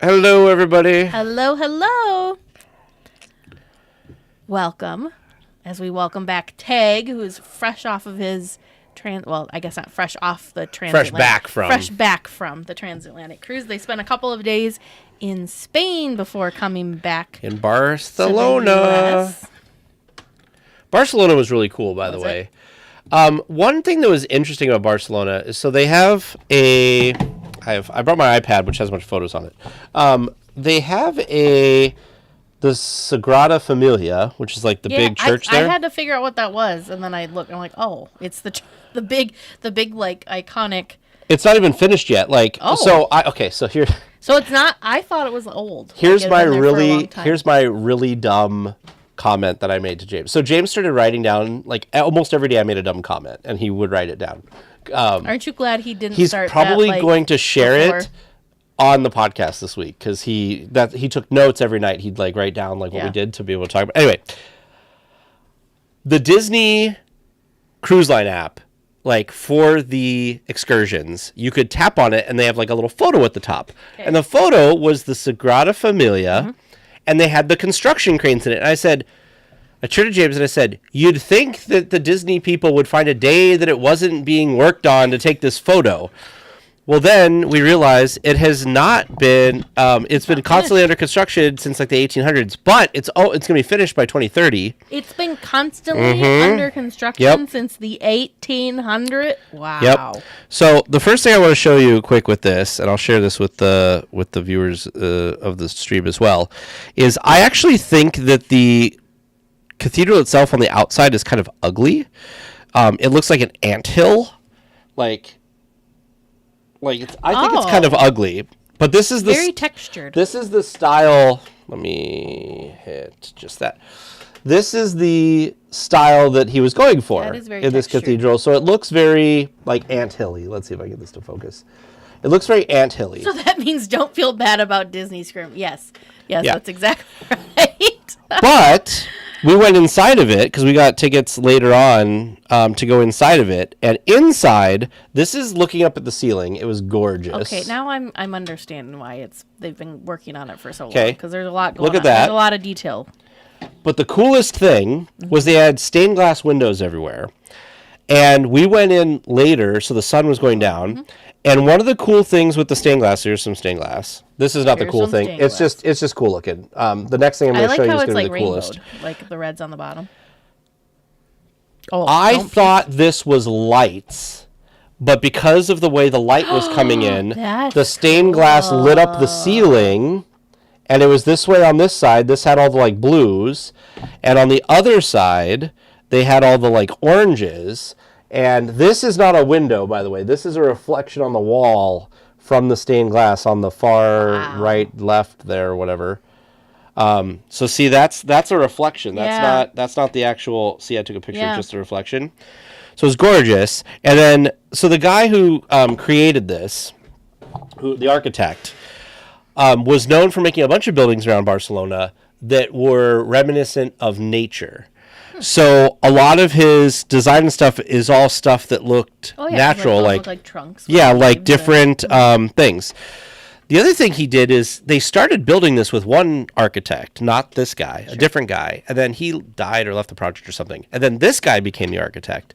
Hello, everybody. Hello, hello. Welcome, as we welcome back Tag, who is fresh off of his I guess not fresh off the transatlantic. Fresh back from the transatlantic cruise. They spent a couple of days in Spain before coming back in Barcelona. Barcelona was really cool, by the way. One thing that was interesting about Barcelona is so they have I brought my iPad, which has a bunch of photos on it. They have the Sagrada Familia, which is like the big church there. I had to figure out what that was, and then I looked, and I'm like, oh, it's the big like iconic. It's not even finished yet. So here. So it's not. I thought it was old. Here's my really dumb comment that I made to James. So James started writing down, like, almost every day I made a dumb comment, and he would write it down. Aren't you glad he didn't? He's start probably that, going to share it on the podcast this week because he took notes every night. He'd like write down like what we did to be able to talk about. Anyway, the Disney Cruise Line app, like for the excursions, you could tap on it and they have like a little photo at the top, and the photo was the Sagrada Familia, and they had the construction cranes in it. And I turned to James and I said, you'd think that the Disney people would find a day that it wasn't being worked on to take this photo. Well, then we realized it has not been. It's been constantly under construction since like the 1800s, but it's going to be finished by 2030. It's been constantly under construction since the 1800s. Wow. Yep. So the first thing I want to show you quick with this, and I'll share this with the viewers of the stream as well, is I actually think that the cathedral itself on the outside is kind of ugly. It looks like an anthill, I think it's kind of ugly, but this is very textured. This is the style. Let me hit just that. This is the style that he was going for in this cathedral. So it looks very like anthilly. Let's see if I can get this to focus. It looks very anthilly. So that means don't feel bad about Disney Scrim. Yes, that's exactly right. But we went inside of it because we got tickets later on to go inside of it. And inside, this is looking up at the ceiling. It was gorgeous. Okay, now I'm understanding why they've been working on it for so long. Because there's a lot going on. Look at that. There's a lot of detail. But the coolest thing was they had stained glass windows everywhere. And we went in later, so the sun was going down. And one of the cool things with the stained glass, here's some stained glass. This is not the cool thing. It's just cool looking. The next thing I'm going to show you is going to be the coolest. Like the reds on the bottom. I thought this was lights, but because of the way the light was coming in, the stained glass lit up the ceiling, and it was this way on this side. This had all the like blues, and on the other side, they had all the like oranges. And this is not a window, by the way. This is a reflection on the wall from the stained glass on the far right, left there, or whatever. So see, that's a reflection. That's not the actual. See, I took a picture of just a reflection. So it's gorgeous. And then, so the guy who created this, the architect, was known for making a bunch of buildings around Barcelona that were reminiscent of nature. So a lot of his design and stuff is all stuff that looked natural, like trunks. Like different things. The other thing he did is they started building this with one architect, not this guy, a different guy, and then he died or left the project or something, and then this guy became the architect.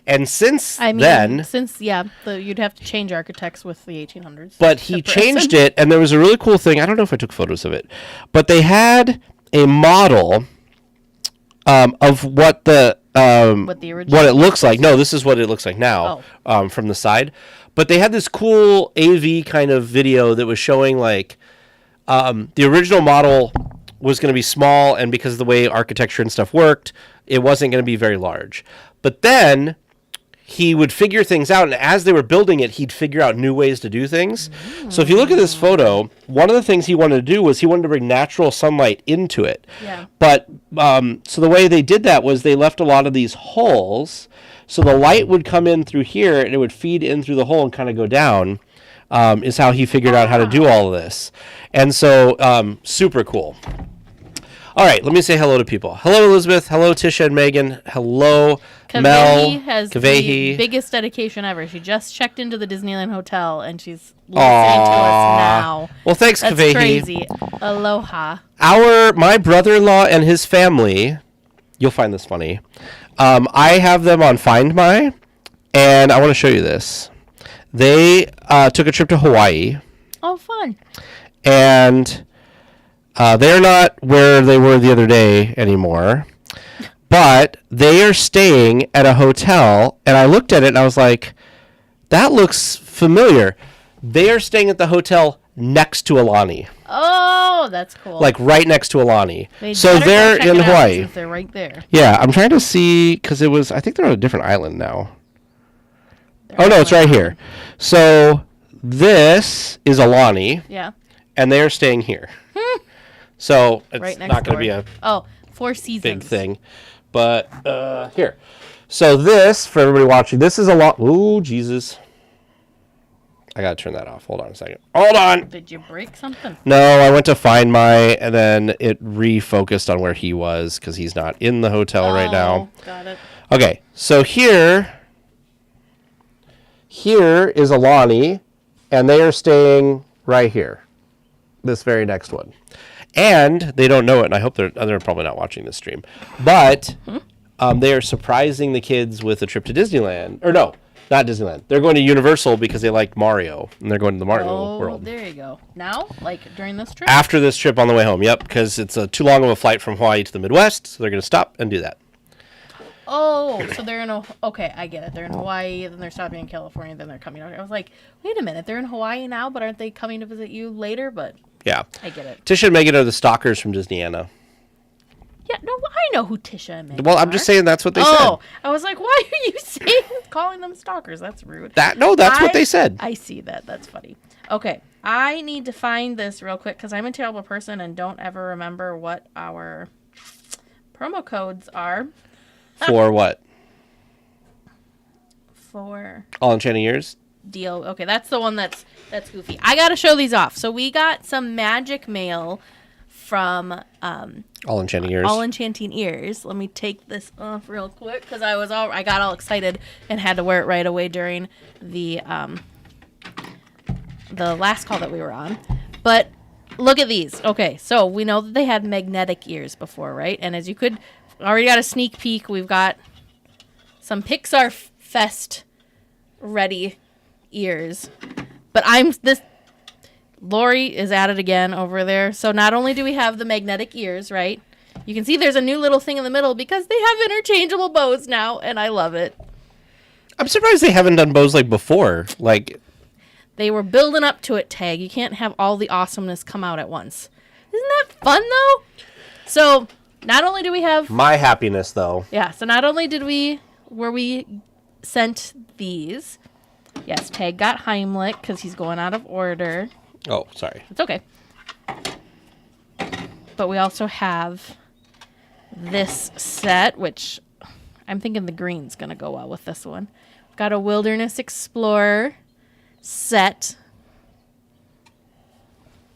And you'd have to change architects with the 1800s. But he changed it, and there was a really cool thing. I don't know if I took photos of it, but they had a model of what it looks like. No, this is what it looks like now from the side. But they had this cool AV kind of video that was showing like the original model was going to be small, and because of the way architecture and stuff worked, it wasn't going to be very large. But then he would figure things out, and as they were building it, he'd figure out new ways to do things. So if you look at this photo, one of the things he wanted to do was he wanted to bring natural sunlight into it. Yeah. But so the way they did that was they left a lot of these holes, so the light would come in through here, and it would feed in through the hole and kind of go down, is how he figured out how to do all of this. And so super cool. All right, let me say hello to people. Hello, Elizabeth. Hello, Tisha and Megan. Hello, Mel. Has the biggest dedication ever. She just checked into the Disneyland Hotel, and she's listening to us now. Well, thanks, That's Kavehi. crazy. Aloha. My brother-in-law and his family, you'll find this funny. I have them on Find My, and I want to show you this. They took a trip to Hawaii. Oh, fun. And they're not where they were the other day anymore, but they are staying at a hotel, and I looked at it and I was like, that looks familiar. They are staying at the hotel next to Alani. Oh, that's cool. Like right next to Alani. So they're in Hawaii. They're right there. Yeah, I'm trying to see, because I think they're on a different island now. Oh, no, it's right here. So this is Alani. Yeah. And they're staying here. So it's right not going to be a Four Seasons big thing. But here. So this, for everybody watching, this is a lot. Ooh, Jesus. I got to turn that off. Hold on a second. Hold on. Did you break something? No, I went to Find My, and then it refocused on where he was because he's not in the hotel right now. Got it. Okay, so here is Alani, and they are staying right here. This very next one. And they don't know it, and I hope they're probably not watching this stream. But they are surprising the kids with a trip to Disneyland. Or no, not Disneyland. They're going to Universal because they like Mario, and they're going to the Mario World. There you go. Now? Like during this trip? After this trip on the way home, yep, because it's too long of a flight from Hawaii to the Midwest, so they're going to stop and do that. Oh, so they're in okay, I get it. They're in Hawaii, then they're stopping in California, then they're coming over. I was like, wait a minute, they're in Hawaii now, but aren't they coming to visit you later? But yeah, I get it. Tisha and Megan are the stalkers from Disneyana. Yeah, no, I know who Tisha and Megan Well, I'm just saying that's what they said. Oh, I was like, why are you calling them stalkers? That's rude. That's what they said. I see that. That's funny. Okay, I need to find this real quick because I'm a terrible person and don't ever remember what our promo codes are. For what? For All Enchanting Ears? Okay, that's the one that's goofy. I gotta show these off. So we got some magic mail from All Enchanting Ears. All Enchanting Ears. Let me take this off real quick because I got all excited and had to wear it right away during the last call that we were on. But look at these. Okay, so we know that they had magnetic ears before, right? And as you could already got a sneak peek, we've got some Pixar Fest ready ears. But Lori is at it again over there. So not only do we have the magnetic ears, right? You can see there's a new little thing in the middle because they have interchangeable bows now, and I love it. I'm surprised they haven't done bows like before. Like they were building up to it, Tag. You can't have all the awesomeness come out at once. Isn't that fun, though? So not only do we have my happiness, though. Yeah. So not only were we sent these. Yes, Tag got Heimlich because he's going out of order. Oh, sorry. It's okay. But we also have this set, which I'm thinking the green's going to go well with this one. We've got a Wilderness Explorer set.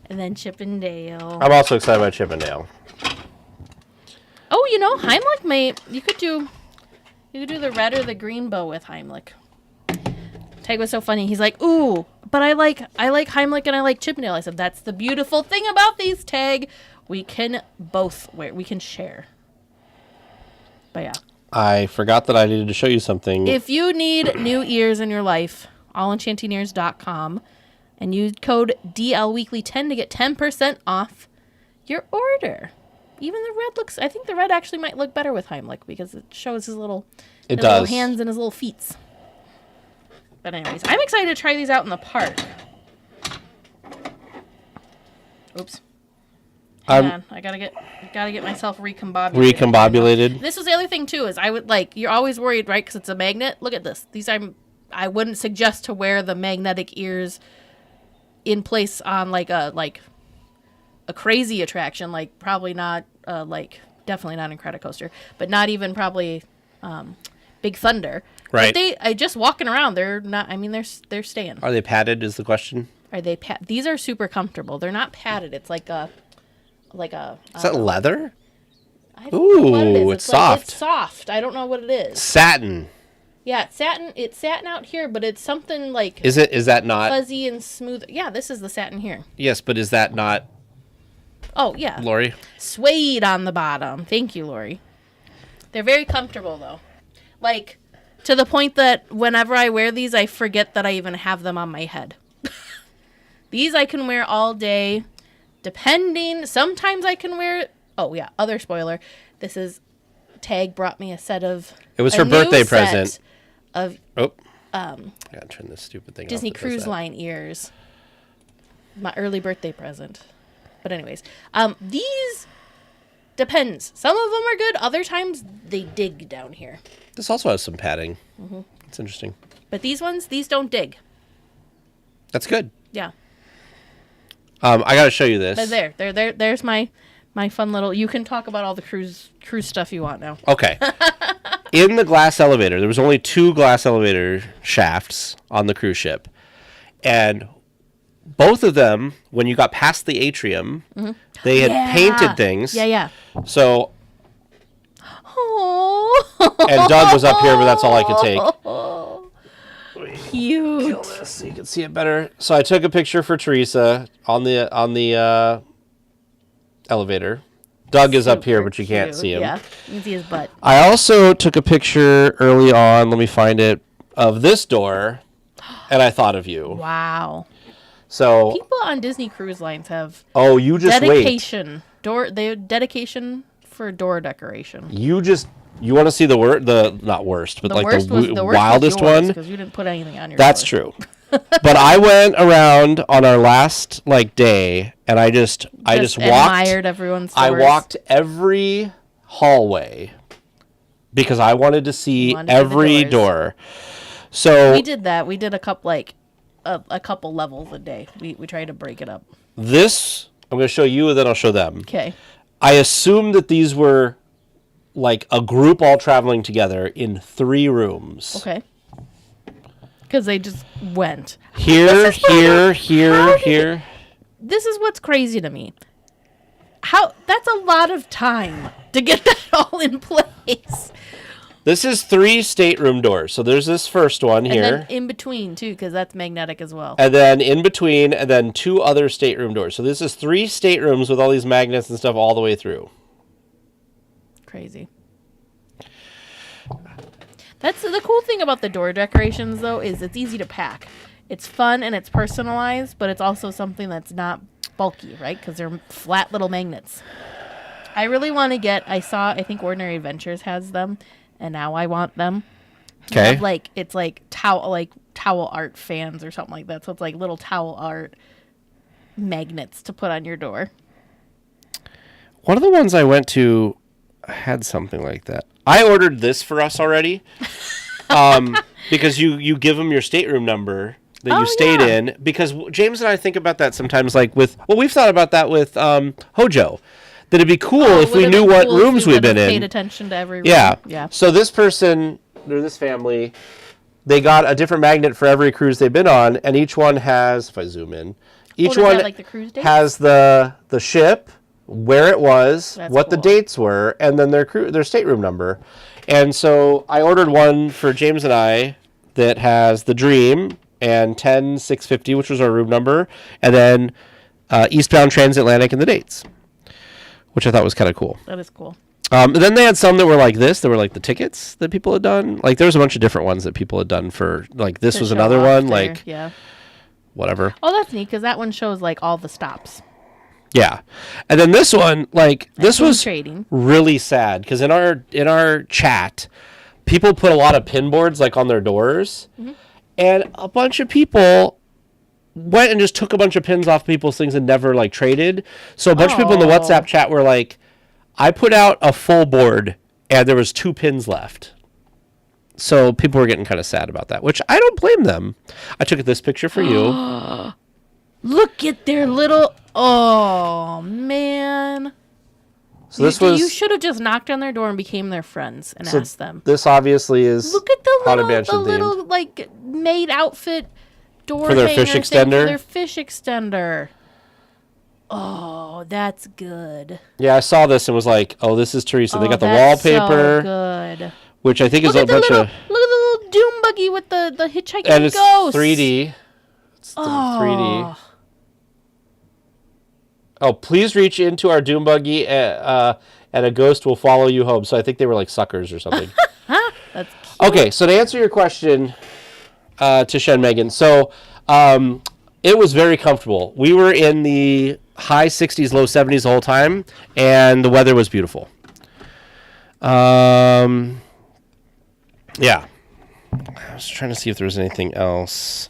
And then Chippendale. I'm also excited about Chippendale. Oh, Heimlich you could do the red or the green bow with Heimlich. Tag was so funny. He's like, ooh, but I like Heimlich and I like Chippendale. I said, that's the beautiful thing about these, Tag. We can both wear. We can share. But yeah. I forgot that I needed to show you something. If you need new ears in your life, allenchantingears.com, and use code DLWeekly10 to get 10% off your order. Even the red I think the red actually might look better with Heimlich because it shows his little hands and his little feet. But anyways, I'm excited to try these out in the park. Oops. Hang on. I gotta get myself recombobulated. This was the other thing too, is you're always worried, right? Because it's a magnet. Look at this. I wouldn't suggest to wear the magnetic ears in place on a crazy attraction, like probably not definitely not Incredicoaster, but not even probably Big Thunder. Right. But just walking around, they're not. I mean, they're staying. Are they padded? Is the question. Are they These are super comfortable. They're not padded. It's like a. Is that leather? I don't know what it is. It's soft. It's soft. I don't know what it is. Satin. Yeah, it's satin. It's satin out here, but it's something like... Is that not... fuzzy and smooth. Yeah, this is the satin here. Yes, but is that not... Oh, yeah. Lori? Suede on the bottom. Thank you, Lori. They're very comfortable, though. Like, to the point that whenever I wear these, I forget that I even have them on my head. These I can wear all day, depending. Sometimes I can wear... Oh, yeah, other spoiler. This is... Tag brought me a set of... It was her birthday present. Of... Oh. I gotta turn this stupid thing Disney off. Cruise Line ears. My early birthday present. But anyways, these depends. Some of them are good. Other times they dig down here. This also has some padding. Mm-hmm. It's interesting. But these don't dig. That's good. Yeah. I gotta show you this. But there's my fun little... You can talk about all the cruise stuff you want now. Okay. In the glass elevator, there was only 2 glass elevator shafts on the cruise ship. And both of them, when you got past the atrium, they had painted things. Yeah. So... Oh. And Doug was up here, but that's all I could take. Cute. Kill this so you can see it better. So I took a picture for Teresa on the elevator. Doug is up here, but you can't see him. Yeah, you can see his butt. I also took a picture early on, let me find it, of this door, and I thought of you. Wow. So people on Disney Cruise Lines have you just dedication. They have dedication for door decoration. You want to see the not worst, but the like worst the wildest one? Because you didn't put anything on your That's door. true. But I went around on our last day, and I just walked. Admired everyone's doors. I walked every hallway because I wanted to see every door. So we did that. We did a couple a couple levels a day. We tried to break it up. This I'm going to show you, and then I'll show them. Okay. I assumed that these were like a group all traveling together in 3 rooms. Okay. Because they just went. Here. This is what's crazy to me. That's a lot of time to get that all in place. This is 3 stateroom doors. So there's this first one here. And then in between, too, because that's magnetic as well. And then in between, and then 2 other stateroom doors. So this is 3 staterooms with all these magnets and stuff all the way through. Crazy. That's the cool thing about the door decorations, though, is it's easy to pack. It's fun and it's personalized, but it's also something that's not bulky, right? Because they're flat little magnets. I really want to get... I think Ordinary Adventures has them, and now I want them. Okay. It's like towel art fans or something like that. So it's like little towel art magnets to put on your door. One of the ones I went to had something like that. I ordered this for us already because you give them your stateroom number that you stayed in. Because James and I think about that sometimes, like we've thought about that with Hojo. That it'd be cool if we knew what rooms we've been in. Paid attention to every room. Yeah. So this person or this family, they got a different magnet for every cruise they've been on, and each one has. If I zoom in, each one like the cruise dates? Has the ship, where it was, what the dates were, and then their stateroom number. And so I ordered one for James and I that has the Dream and 10650, which was our room number, and then eastbound transatlantic and the dates, which I thought was kind of cool. That is cool. And then they had some that were like this. That were like the tickets that people had done. Like there was a bunch of different ones that people had done for like this was another one. Like whatever. Oh, that's neat because that one shows like all the stops. Yeah, and then this one, this was trading. Really sad because in our chat, people put a lot of pin boards like on their doors, and a bunch of people went and just took a bunch of pins off people's things and never like traded. So a bunch of people in the WhatsApp chat were like, I put out a full board and there was 2 pins left. So people were getting kind of sad about that, which I don't blame them. I took this picture for you. Look at their little... Oh, man. So you should have just knocked on their door and became their friends and asked them. This obviously is... Look at the little like, maid outfit door for their fish extender? For their fish extender. Oh, that's good. Yeah, I saw this and was like, oh, this is Teresa. They got the that's wallpaper. So good. Which I think is a bunch of... Look at the little doom buggy with the hitchhiking and it's ghost. 3D. It's 3D. Oh, please reach into our doom buggy and a ghost will follow you home. So I think they were like suckers or something. That's cute. Okay, so to answer your question, Tisha and Megan, so it was very comfortable. We were in the high 60s, low 70s the whole time, and the weather was beautiful. Yeah. I was trying to see if there was anything else.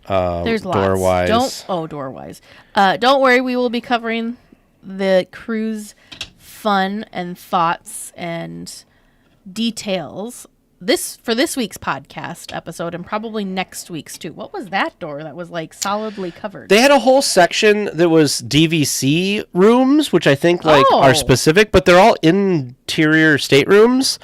There's lots. Door-wise. Door-wise. Don't worry, we will be covering the cruise fun and thoughts and details for this week's podcast episode and probably next week's too. What was that door that was like solidly covered? They had a whole section that was DVC rooms, which I think are specific, but they're all interior staterooms.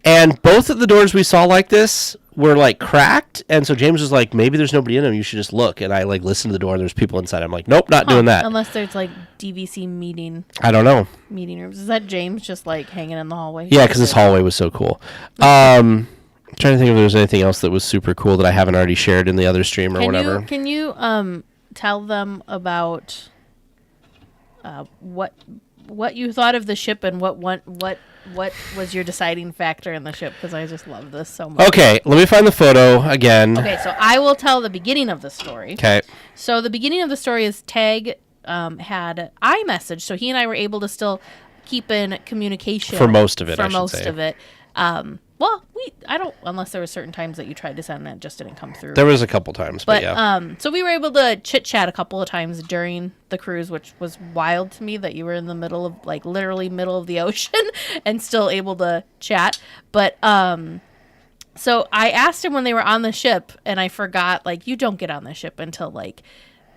And both of the doors we saw like this were like cracked, and so James was like, maybe there's nobody in them, you should just look. And I like listened to the door and there's people inside. I'm like, nope, not doing that. Unless there's like DVC meeting. I don't know. Meeting rooms. Is that James just like hanging in the hallway? Yeah, because this hallway was so cool. I'm trying to think if there's anything else that was super cool that I haven't already shared in the other stream or whatever. Can you tell them about what you thought of the ship and what was your deciding factor in the ship? Because I just love this so much. Okay, let me find the photo again. Okay, so I will tell the beginning of the story. Okay. So the beginning of the story is Tag had iMessage, so he and I were able to still keep in communication for most of it. Well, unless there were certain times that you tried to send that just didn't come through. There was a couple times, but yeah. So we were able to chit chat a couple of times during the cruise, which was wild to me that you were in the middle of literally middle of the ocean and still able to chat. But so I asked him when they were on the ship, and I forgot you don't get on the ship until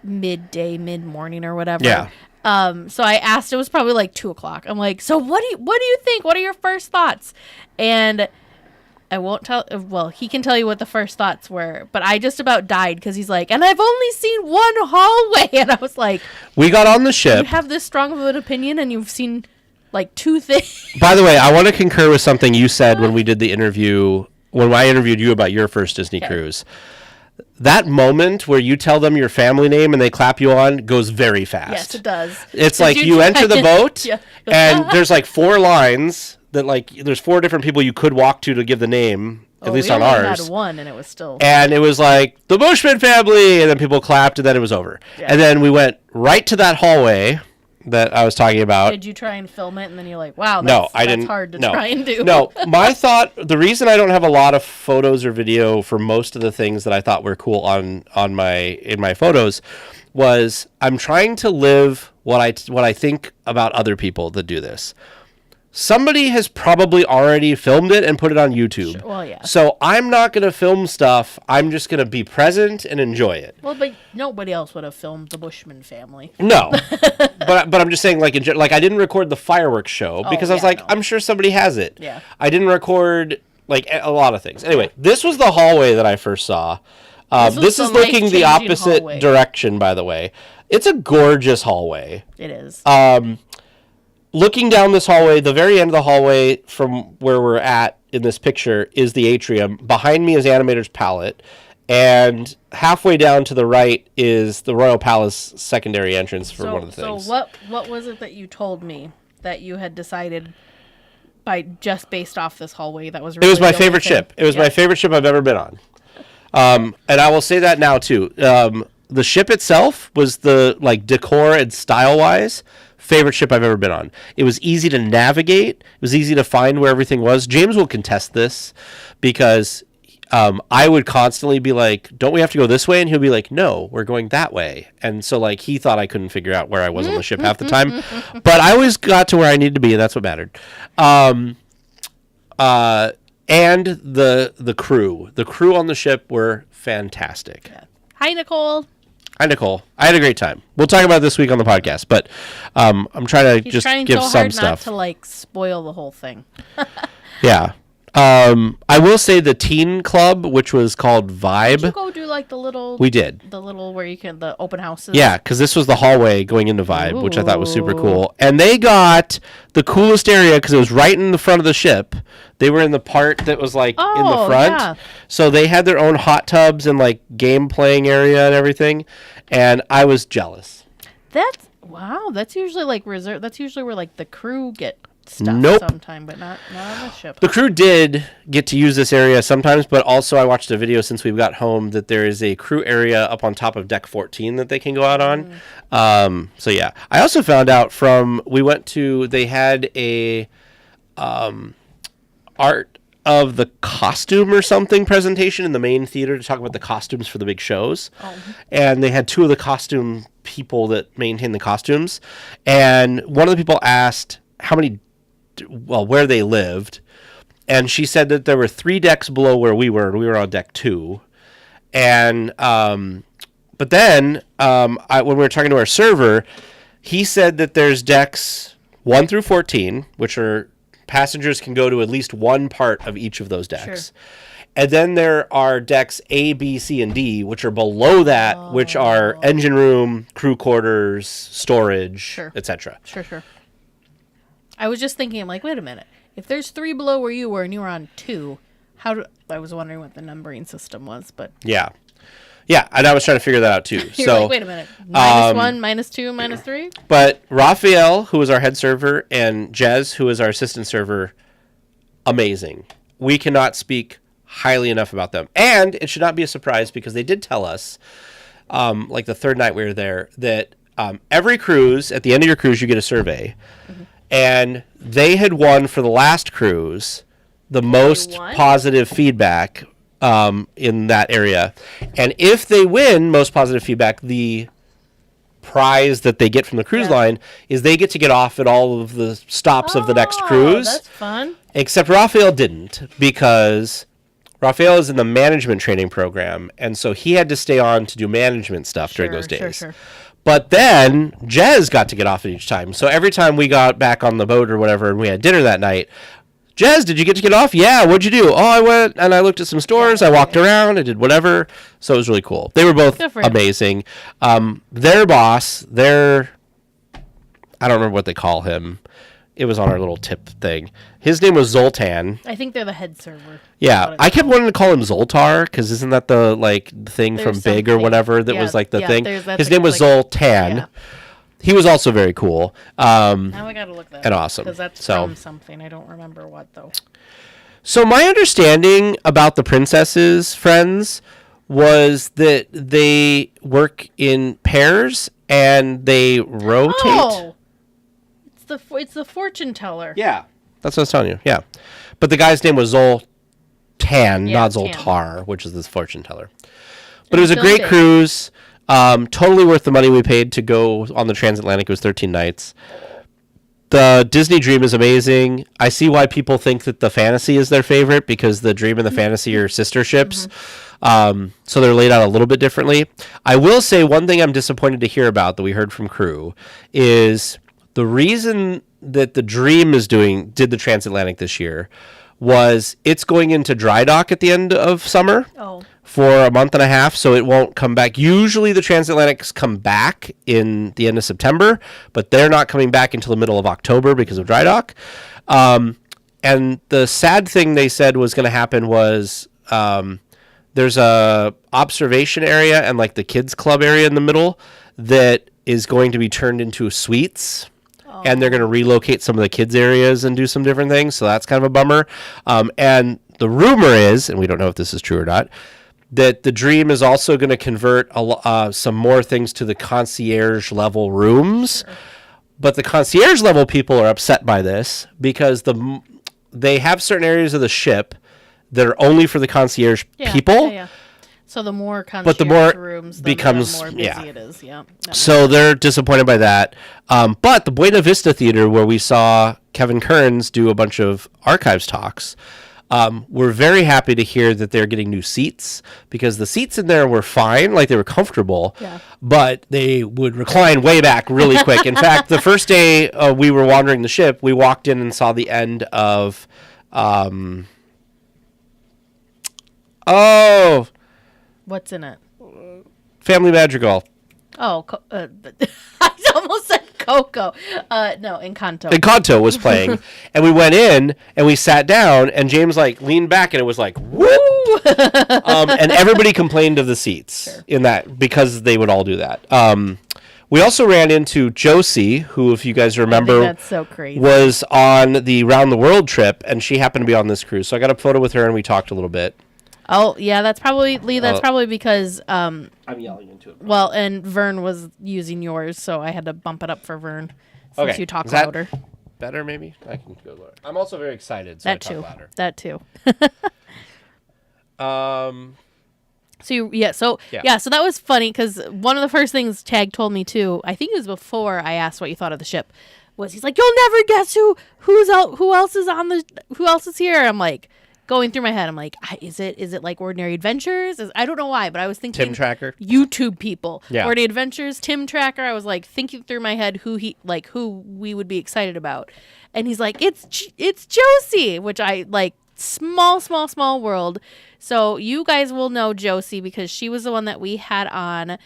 midday, mid-morning or whatever. Yeah. So I asked, it was probably 2:00. I'm like, so what do you think? What are your first thoughts? And I won't tell. Well, he can tell you what the first thoughts were, but I just about died because he's like, and I've only seen one hallway, and I was like, we got on the ship. You have this strong of an opinion, and you've seen two things. By the way, I want to concur with something you said when we did the interview, when I interviewed you about your first Disney cruise. That moment where you tell them your family name and they clap you on goes very fast. Yes, it does. It's like you enter the boat and there's 4 lines that there's 4 different people you could walk to give the name, at least on ours. We had one and it was still. And it was the Bushman family, and then people clapped and then it was over. Yeah. And then we went right to that hallway that I was talking about. Did you try and film it and then you're like, wow, that's hard to try and do? No, my thought, the reason I don't have a lot of photos or video for most of the things that I thought were cool in my photos was I'm trying to live what I think about other people that do this. Somebody has probably already filmed it and put it on YouTube. Sure. Well, yeah. So I'm not going to film stuff. I'm just going to be present and enjoy it. Well, but nobody else would have filmed the Bushman family. No. but I'm just saying, I didn't record the fireworks show because I was I'm sure somebody has it. Yeah. I didn't record, a lot of things. Anyway, this was the hallway that I first saw. This is looking the opposite direction, by the way. It's a gorgeous hallway. It is. Looking down this hallway, the very end of the hallway from where we're at in this picture is the atrium. Behind me is Animator's Palette. And halfway down to the right is the Royal Palace secondary entrance for one of the things. So what was it that you told me that you had decided just based off this hallway that was really It was my favorite ship. It was my favorite ship I've ever been on. And I will say that now, too. The ship itself was the decor and style-wise favorite ship I've ever been on. It was easy to navigate. It was easy to find where everything was. James will contest this because I would constantly be like, don't we have to go this way? And he'll be like, no, we're going that way. And so he thought I couldn't figure out where I was on the ship half the time. But I always got to where I needed to be, and that's what mattered. And the crew. The crew on the ship were fantastic. Yeah. Hi, Nicole. Hi, Nicole. I had a great time. We'll talk about it this week on the podcast, but I'm trying to give some stuff. Not to spoil the whole thing. Yeah. I will say the teen club, which was called Vibe. Did you go do like the little? We did. The little where you can the open houses. Yeah, because this was the hallway going into Vibe, which I thought was super cool. And they got the coolest area because it was right in the front of the ship. They were in the part that was like in the front. Yeah. So they had their own hot tubs and like game playing area and everything. And I was jealous. That's usually like reserved. That's usually where like the crew get stuff sometime, but not on the ship. The crew did get to use this area sometimes, but also I watched a video since we got home that there is a crew area up on top of deck 14 that they can go out on. So yeah, I also found out they had a art of the costume or something presentation in the main theater to talk about the costumes for the big shows. And they had two of the costume people that maintain the costumes. And one of the people asked where they lived. And she said that there were 3 decks below where we were. We were on deck 2. And, but then, when we were talking to our server, he said that there's decks 1 through 14, which are passengers can go to at least one part of each of those decks. Sure. And then there are decks A, B, C, and D, which are below that, which are engine room, crew quarters, storage, etc. Sure. I was just thinking, I'm like, wait a minute. If there's 3 below where you were and you were on 2, I was wondering what the numbering system was, but... Yeah, and I was trying to figure that out too. You're like, wait a minute. -1, -2, -3? But Raphael, who is our head server, and Jez, who is our assistant server, amazing. We cannot speak highly enough about them. And it should not be a surprise because they did tell us, like the third night we were there, that every cruise, at the end of your cruise, you get a survey. Mm-hmm. And they had won for the last cruise the most positive feedback in that area. And if they win most positive feedback, the prize that they get from the cruise line is they get to get off at all of the stops of the next cruise. That's fun. Except Raphael didn't, because Raphael is in the management training program, and so he had to stay on to do management stuff during those days. Sure. But then Jez got to get off at each time. So every time we got back on the boat or whatever and we had dinner that night, Jez, did you get to get off? Yeah, what'd you do? Oh, I went and I looked at some stores. I walked around. I did whatever. So it was really cool. They were both amazing. Their boss, I don't remember what they call him. It was on our little tip thing. His name was Zoltan. I think they're the head server. Yeah, I kept wanting to call him Zoltar because isn't that the thing from Big or whatever that was like the thing? His name was Zoltan. Yeah. He was also very cool. Now I gotta look that up. And awesome. Because that's from something. I don't remember what, though. So my understanding about the princesses, friends, was that they work in pairs and they rotate. Oh! It's the fortune teller. Yeah. That's what I was telling you. Yeah. But the guy's name was Zoltan, not Zoltar, which is this fortune teller. But it was a great cruise. Totally worth the money we paid to go on the transatlantic. It was 13 nights. The Disney Dream is amazing. I see why people think that the Fantasy is their favorite, because the Dream and the Fantasy are sister ships. Mm-hmm. So they're laid out a little bit differently. I will say one thing I'm disappointed to hear about that we heard from crew is the reason that the Dream did the transatlantic this year was it's going into dry dock at the end of summer. For a month and a half, so it won't come back. Usually the transatlantics come back in the end of September, but they're not coming back until the middle of October because of dry dock. And the sad thing they said was going to happen was there's a observation area and like the kids club area in the middle that is going to be turned into suites. And they're going to relocate some of the kids areas and do some different things. So that's kind of a bummer. And the rumor is, and we don't know if this is true or not, that the Dream is also going to convert some more things to the concierge level rooms. Sure. But the concierge level people are upset by this because they have certain areas of the ship that are only for the concierge people. Yeah. So the more concierge rooms, the more busy it is. Yeah. So they're disappointed by that. But the Buena Vista Theater, where we saw Kevin Kearns do a bunch of archives talks, we're very happy to hear that they're getting new seats, because the seats in there were fine, like they were comfortable, but they would recline way back really quick. In fact, the first day we were wandering the ship, we walked in and saw the end of Oh, What's in it? Family Madrigal. Oh, I almost said Coco. No, Encanto. Encanto was playing, and we went in and we sat down, and James like leaned back, and it was like woo, and everybody complained of the seats in that because they would all do that. We also ran into Josie, who, if you guys remember, that's so crazy, was on the Round the World trip, and she happened to be on this cruise. So I got a photo with her, and we talked a little bit. Oh, yeah, that's probably, Lee, that's probably because... I'm yelling into it. Well, and Vern was using yours, so I had to bump it up for Vern since you talk louder. Better, maybe? I can go lower. I'm also very excited, so I talk louder. That too. So that was funny because one of the first things Tag told me too, I think it was before I asked what you thought of the ship, was he's like, "You'll never guess who else is here." I'm like, going through my head, I'm like, is it like Ordinary Adventures? I don't know why, but I was thinking Tim Tracker, YouTube people, yeah. Ordinary Adventures, Tim Tracker. I was like thinking through my head who we would be excited about, and he's like, it's Josie, which I like. Small world. So you guys will know Josie because she was the one that we had on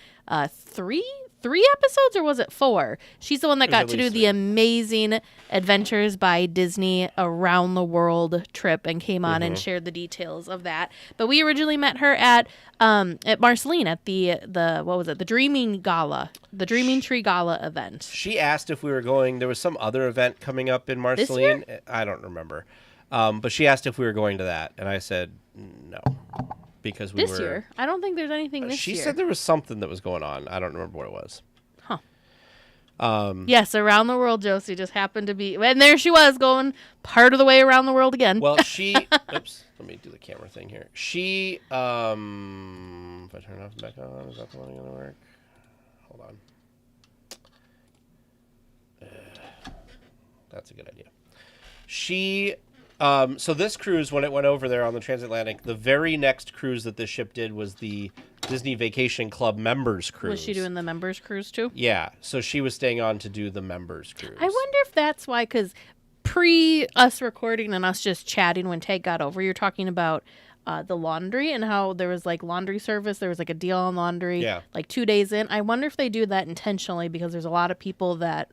three episodes, or was it 4? She's the one that got to do the Amazing Adventures by Disney Around the World trip and came on and shared the details of that. But we originally met her at Marceline at the what was it? The Dreaming Gala, the Dreaming Tree Gala event. She asked if we were going. There was some other event coming up in Marceline. This year? I don't remember. But she asked if we were going to that, and I said no, because we were... This year? I don't think there's anything this year. She said there was something that was going on. I don't remember what it was. Huh. Yes, Around the World Josie just happened to be... And there she was, going part of the way around the world again. Well, she... Oops, let me do the camera thing here. She... if I turn it off and back on, is that the one going to work? Hold on. That's a good idea. She... so this cruise, when it went over there on the transatlantic, the very next cruise that this ship did was the Disney Vacation Club members cruise. Was she doing the members cruise too? Yeah, so she was staying on to do the members cruise. I wonder if that's why, because pre us recording and us just chatting when Tag got over, you're talking about the laundry and how there was like laundry service. There was like a deal on laundry like 2 days in. I wonder if they do that intentionally because there's a lot of people that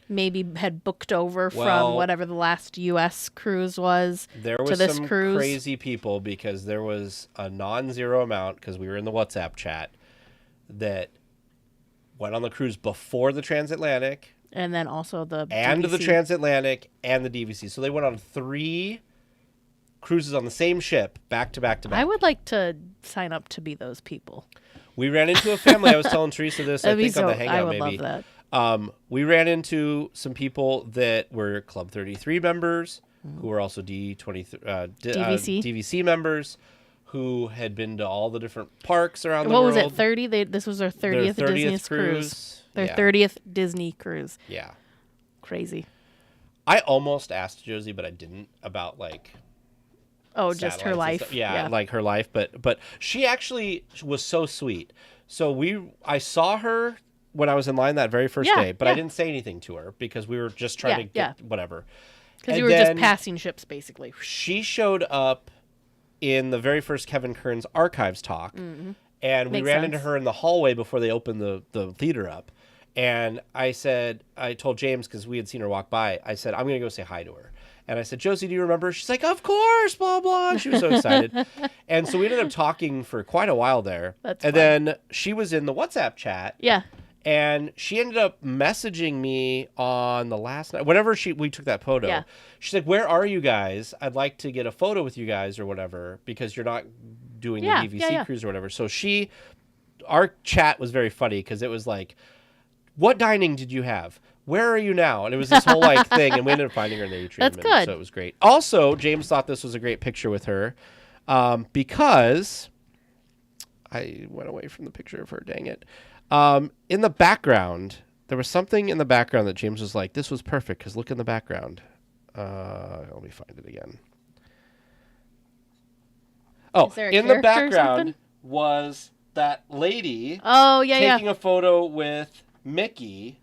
maybe had booked over from whatever the last U.S. cruise was to this cruise. There was some crazy people because there was a non-zero amount, because we were in the WhatsApp chat, that went on the cruise before the transatlantic. And then also the And DVC. the transatlantic and the DVC. So they went on 3 cruises on the same ship, back to back to back. I would like to sign up to be those people. We ran into a family. I was telling Teresa this, I think, on the Hangout, I would maybe. love that. We ran into some people that were Club 33 members, who were also DVC members, who had been to all the different parks around the world. What was it, 30? This was their 30th Disney cruise. Their 30th Disney cruise. Yeah. Crazy. I almost asked Josie, but I didn't, about like... Oh, just her life. Yeah, like her life. But she actually was so sweet. So I saw her when I was in line that very first day, but I didn't say anything to her because we were just trying to get whatever. Because you were just passing ships, basically. She showed up in the very first Kevin Kern's Archives talk, and we ran into her in the hallway before they opened the theater up. And I told James, because we had seen her walk by, I said, I'm going to go say hi to her. And I said, Josie, do you remember? She's like, of course, blah, blah. She was so excited. And so we ended up talking for quite a while there. That's fun. Then she was in the WhatsApp chat. Yeah. And she ended up messaging me on the last night, whenever we took that photo. Yeah. She's like, where are you guys? I'd like to get a photo with you guys or whatever, because you're not doing the DVC cruise or whatever. So our chat was very funny because it was like, what dining did you have? Where are you now? And it was this whole like thing, and we ended up finding her in the atrium. That's good. So it was great. Also, James thought this was a great picture with her because I went away from the picture of her. Dang it! In the background, there was something in the background that James was like, "This was perfect." Because look in the background. Let me find it again. Oh, in the background was that lady. Oh yeah, taking a photo with Mickey.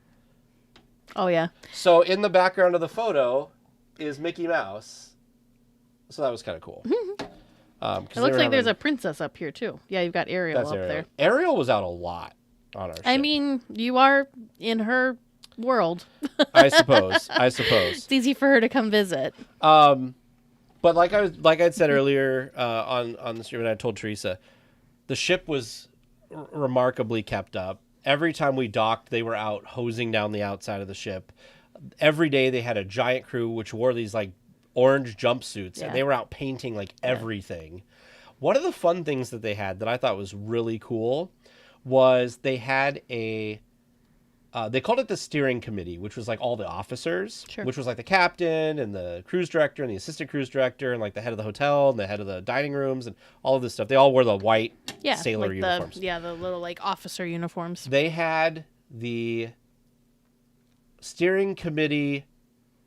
Oh, yeah. So in the background of the photo is Mickey Mouse. So that was kind of cool. It looks like there's a princess up here, too. Yeah, you've got Ariel up there. Ariel was out a lot on our ship. I mean, you are in her world. I suppose. It's easy for her to come visit. But like I'd said earlier on the stream, and I told Teresa, the ship was remarkably kept up. Every time we docked, they were out hosing down the outside of the ship. Every day they had a giant crew which wore these like orange jumpsuits, and they were out painting like everything. One of the fun things that they had that I thought was really cool was they had they called it the steering committee, which was like all the officers, which was like the captain and the cruise director and the assistant cruise director and like the head of the hotel and the head of the dining rooms and all of this stuff. They all wore the white sailor uniforms. The little like officer uniforms. They had the steering committee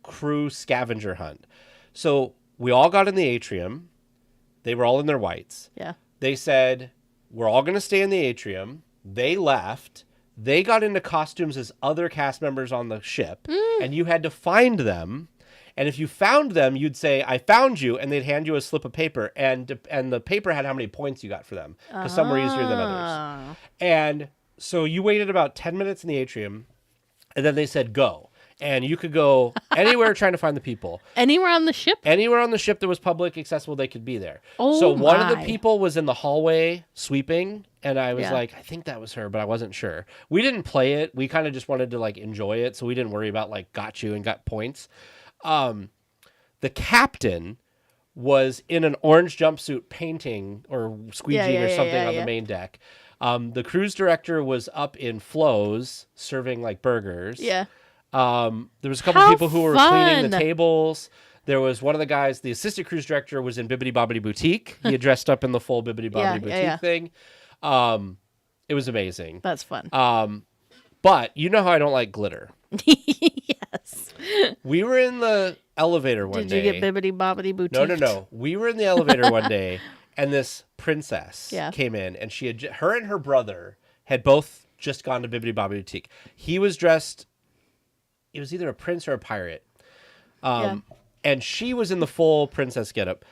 crew scavenger hunt. So we all got in the atrium. They were all in their whites. Yeah. They said, we're all going to stay in the atrium. They left. They got into costumes as other cast members on the ship, and you had to find them. And if you found them, you'd say, I found you, and they'd hand you a slip of paper, and the paper had how many points you got for them, because some were easier than others. And so you waited about 10 minutes in the atrium, and then they said, go. And you could go anywhere trying to find the people. Anywhere on the ship? Anywhere on the ship that was public accessible, they could be there. So one of the people was in the hallway sweeping, and I was like, I think that was her, but I wasn't sure. We didn't play it. We kind of just wanted to like enjoy it, so we didn't worry about like got you and got points. The captain was in an orange jumpsuit painting or squeegeeing or something on the main deck. The cruise director was up in flows serving like burgers. Yeah. There was a couple people who were cleaning the tables. There was one of the guys, the assistant cruise director, was in Bibbidi Bobbidi Boutique. He had dressed up in the full Bibbidi Bobbidi Boutique thing. It was amazing. That's fun. But you know how I don't like glitter. Yes. We were in the elevator one day. Did you get Bibbidi Bobbidi Boutique? No. We were in the elevator one day, and this princess came in, and her and her brother had both just gone to Bibbidi Bobbidi Boutique. He was dressed... It was either a prince or a pirate. And she was in the full princess getup.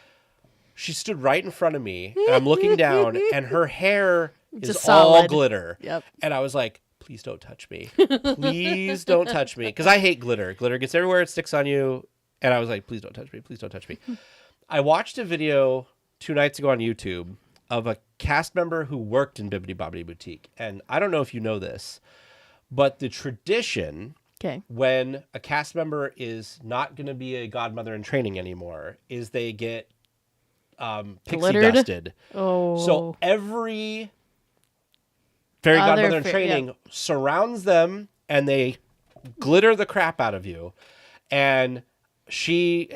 She stood right in front of me, and I'm looking down, and her hair is all glitter. Yep. And I was like, please don't touch me. Please don't touch me. Because I hate glitter. Glitter gets everywhere. It sticks on you. And I was like, please don't touch me. Please don't touch me. I watched a video 2 nights ago on YouTube of a cast member who worked in Bibbidi Bobbidi Boutique. And I don't know if you know this, but the tradition... when a cast member is not going to be a godmother in training anymore, is they get pixie dusted. So every fairy godmother in training surrounds them, and they glitter the crap out of you. And she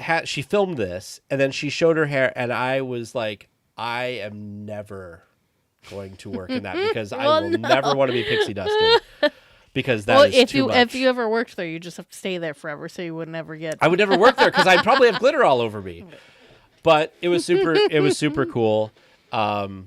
filmed this, and then she showed her hair, and I was like, I am never going to work in that because I will never want to be pixie dusted. Because that is too much. If you ever worked there, you just have to stay there forever, so you would never get. I would never work there because I'd probably have glitter all over me. But it was super. It was super cool. I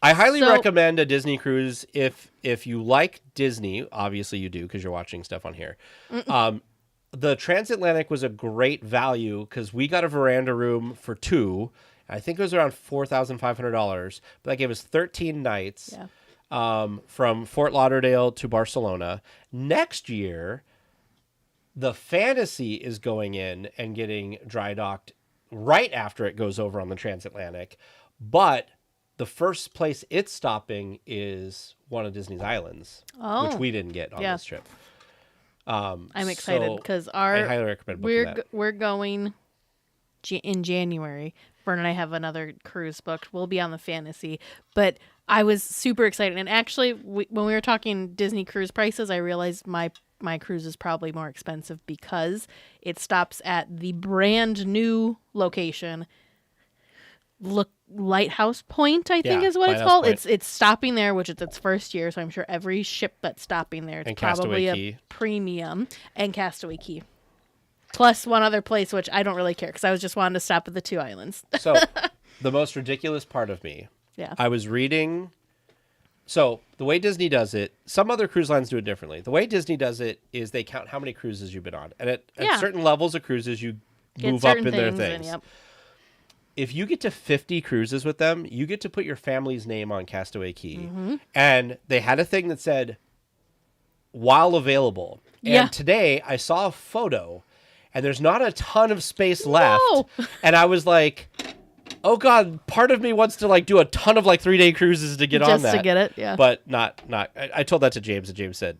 highly recommend a Disney cruise if you like Disney. Obviously, you do because you're watching stuff on here. The Transatlantic was a great value because we got a veranda room for 2. I think it was around $4,500, but that gave us 13 nights. Yeah. From Fort Lauderdale to Barcelona. Next year, the Fantasy is going in and getting dry docked right after it goes over on the Transatlantic. But the first place it's stopping is one of Disney's islands, which we didn't get on this trip. I'm excited because I highly recommend booking that. We're going in January. Vern and I have another cruise booked. We'll be on the Fantasy, but I was super excited. And actually, when we were talking Disney cruise prices, I realized my cruise is probably more expensive because it stops at the brand new location, Lighthouse Point, I think is what it's called. It's stopping there, which is its first year. So I'm sure every ship that's stopping there, it's probably a premium, and Castaway Cay. Plus one other place, which I don't really care because I was just wanting to stop at the 2 islands. So the most ridiculous part of me, I was reading. So the way Disney does it, some other cruise lines do it differently. The way Disney does it is they count how many cruises you've been on. And at certain levels of cruises, you move up in their things. if you get to 50 cruises with them, you get to put your family's name on Castaway Key. Mm-hmm. And they had a thing that said, while available. And today I saw a photo, and there's not a ton of space left. And I was like, oh God, part of me wants to like do a ton of like 3-day cruises to get on that. Just to get it, yeah. But not. I told that to James, and James said,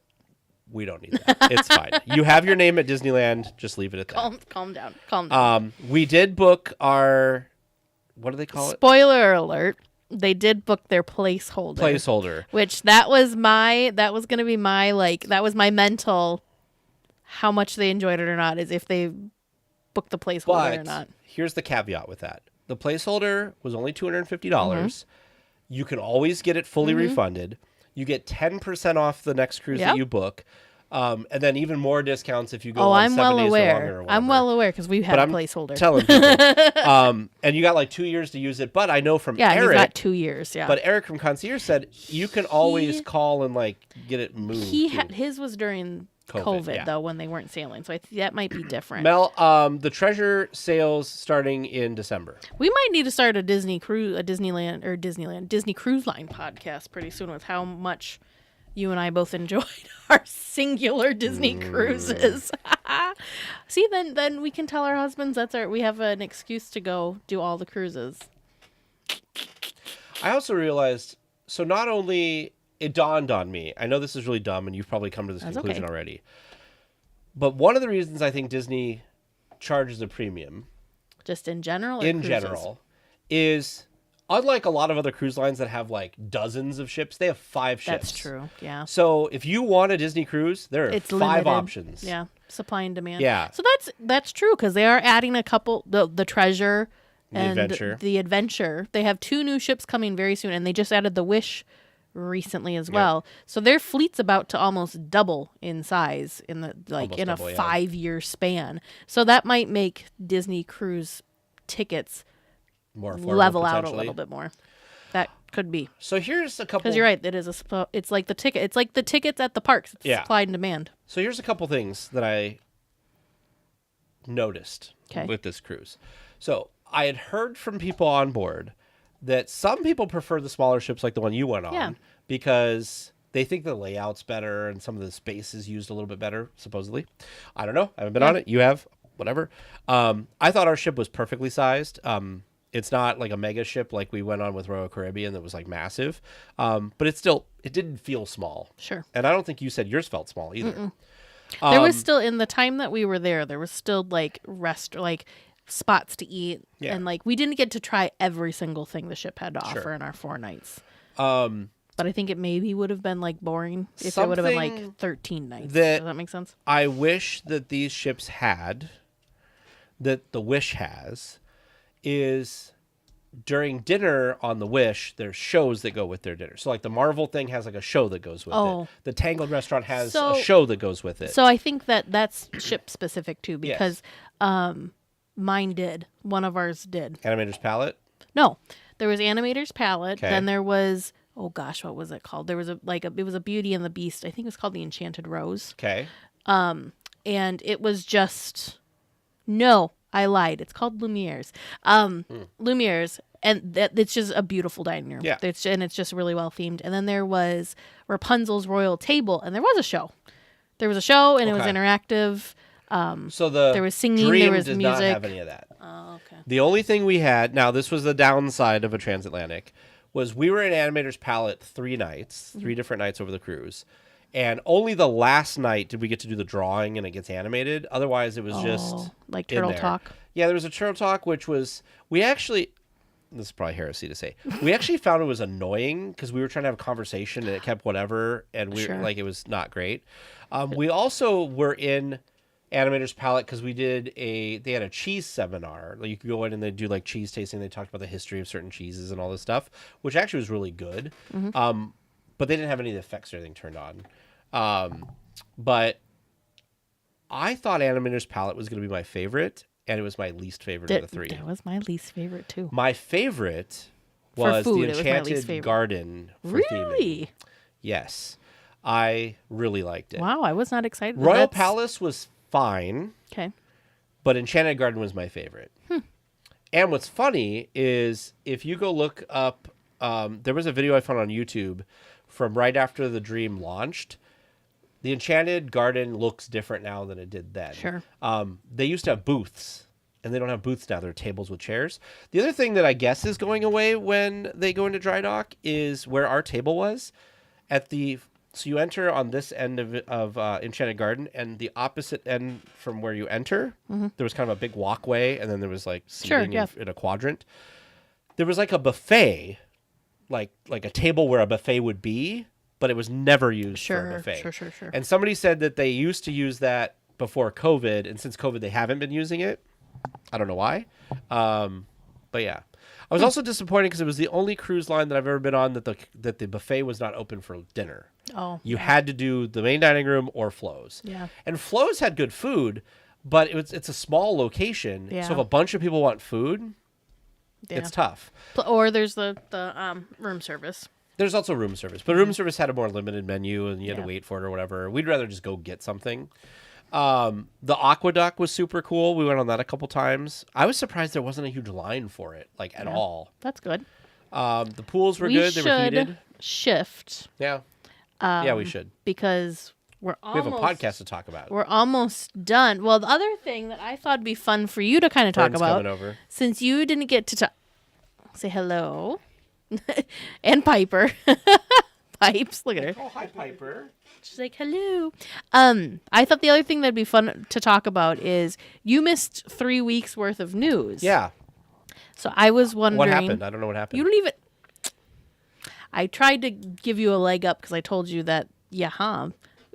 we don't need that. It's fine. You have your name at Disneyland. Just leave it at that. Calm down. We did book our... What do they call it? Spoiler alert. They did book their placeholder. Which that was going to be my, like, that was my mental, how much they enjoyed it or not, is if they booked the placeholder or not. Here's the caveat with that. The placeholder was only $250. You can always get it fully refunded. You get 10% off the next cruise that you book. And then even more discounts if you go on 7 days or longer or whatever. I'm well aware because we've had a placeholder. Telling people. And you got like 2 years to use it. But I know from Eric. Yeah, he's got 2 years, But Eric from Concierge said you can always call and like get it moved. His was during COVID though, when they weren't sailing. So that might be different. Mel, the treasure sails starting in December. We might need to start a Disney Cruise Line podcast pretty soon with how much you and I both enjoyed our singular Disney cruises. See, then we can tell our husbands we have an excuse to go do all the cruises. I also realized, so not only it dawned on me, I know this is really dumb and you've probably come to this conclusion already, but one of the reasons I think Disney charges a premium, just in general, is unlike a lot of other cruise lines that have like dozens of ships, they have 5 ships. That's true, yeah. So if you want a Disney cruise, there are 5 limited options. Yeah, supply and demand. Yeah. So that's true because they are adding a couple, the treasure and the adventure. They have 2 new ships coming very soon, and they just added the Wish recently as well. So their fleet's about to almost double in size in a 5-year span. So that might make Disney cruise tickets more level out a little bit more. That could be. So here's a couple. Because you're right, it is it's like the ticket. It's like the tickets at the parks. It's supply and demand. So here's a couple things that I noticed with this cruise. So I had heard from people on board that some people prefer the smaller ships like the one you went on because they think the layout's better and some of the space is used a little bit better, supposedly. I don't know. I haven't been on it. You have. Whatever. I thought our ship was perfectly sized. It's not like a mega ship like we went on with Royal Caribbean that was like massive. But it didn't feel small. Sure. And I don't think you said yours felt small either. There was still, in the time that we were there was still like spots to eat. Yeah. And like we didn't get to try every single thing the ship had to offer in our 4 nights. But I think it maybe would have been like boring if it would have been like 13 nights. Does that make sense? I wish that these ships had, that the Wish has, is during dinner on the Wish, there's shows that go with their dinner. So like the Marvel thing has like a show that goes with it. The Tangled restaurant has a show that goes with it. So I think that's ship specific too, because mine did. One of ours did. Animator's Palette? No. There was Animator's Palette. Okay. Then there was, oh gosh, what was it called? There was it was a Beauty and the Beast. I think it was called the Enchanted Rose. Okay. And it was just, no, I lied. It's called Lumiere's. Lumiere's. And it's just a beautiful dining room. Yeah. It's just really well themed. And then there was Rapunzel's Royal Table, and there was a show. There was a show, and it was interactive. So there was singing, Dream there was did music. Not have any of that. Oh, okay. The only thing we had, now this was the downside of a transatlantic, was we were in Animator's Palette 3 nights, 3 different nights over the cruise. And only the last night did we get to do the drawing and it gets animated. Otherwise, it was just like Turtle Talk. Yeah, there was a Turtle Talk, which was, this is probably heresy to say. We actually found it was annoying because we were trying to have a conversation and it kept whatever, and it was not great. We also were in Animator's Palette because they had a cheese seminar. Like you could go in and they do like cheese tasting. They talked about the history of certain cheeses and all this stuff, which actually was really good. Mm-hmm. But they didn't have any of the effects or anything turned on. But I thought Animator's Palette was going to be my favorite, and it was my least favorite of the 3. That was my least favorite too. My favorite was the Enchanted Garden for theming. Yes. I really liked it. Wow, I was not excited. Royal Palace was fine. Okay. But Enchanted Garden was my favorite. And what's funny is if you go look up, there was a video I found on YouTube from right after the Dream launched. The Enchanted Garden looks different now than it did then. Sure. They used to have booths, and they don't have booths now. They're tables with chairs. The other thing that I guess is going away when they go into dry dock is where our table was. So you enter on this end of Enchanted Garden, and the opposite end from where you enter, there was kind of a big walkway, and then there was like seating in a quadrant. There was like a buffet, like a table where a buffet would be, but it was never used for a buffet. Sure. And somebody said that they used to use that before COVID, and since COVID they haven't been using it. I don't know why. But yeah. I was also disappointed because it was the only cruise line that I've ever been on that the buffet was not open for dinner. Oh. You had to do the main dining room or Flo's. Yeah. And Flo's had good food, but it's a small location. Yeah. So if a bunch of people want food, it's tough. Or there's the room service. There's also room service, but room service had a more limited menu and you had to wait for it or whatever. We'd rather just go get something. The Aqueduct was super cool. We went on that a couple times. I was surprised there wasn't a huge line for it, like at all. That's good. The pools were good. They were heated. Shift. Yeah. Yeah, we should. Because we have a podcast to talk about. We're almost done. Well, the other thing that I thought would be fun for you to kind of talk about, coming over. Since you didn't get to say hello, and Piper. Pipes, look at her. Oh, hi, Piper. She's like, hello. I thought the other thing that'd be fun to talk about is you missed 3 weeks worth of news. Yeah. So I was wondering. What happened? I don't know what happened. You don't even. I tried to give you a leg up because I told you that,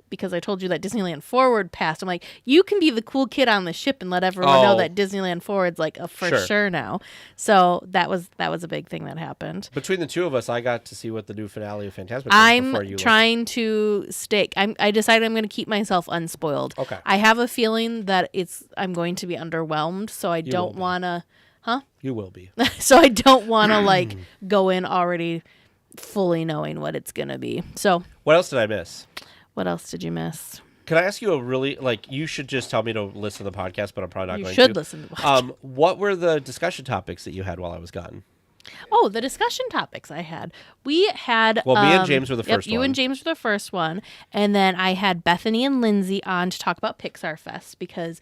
because I told you that Disneyland Forward passed. I'm like, you can be the cool kid on the ship and let everyone know that Disneyland Forward's like a for sure now. So that was a big thing that happened. Between the two of us, I got to see what the new finale of Fantasmic was. I'm trying to stay. I decided I'm going to keep myself unspoiled. Okay. I have a feeling that I'm going to be underwhelmed, so I don't want to. Huh? You will be. So I don't want to go in already fully knowing what it's going to be. So. What else did I miss? What else did you miss? Can I ask you a really, you should just tell me to listen to the podcast, but I'm probably not going to. You should listen to the podcast. What were the discussion topics that you had while I was gone? Oh, the discussion topics I had. We had... Well, me and James were the first one. You and James were the first one. And then I had Bethany and Lindsay on to talk about Pixar Fest because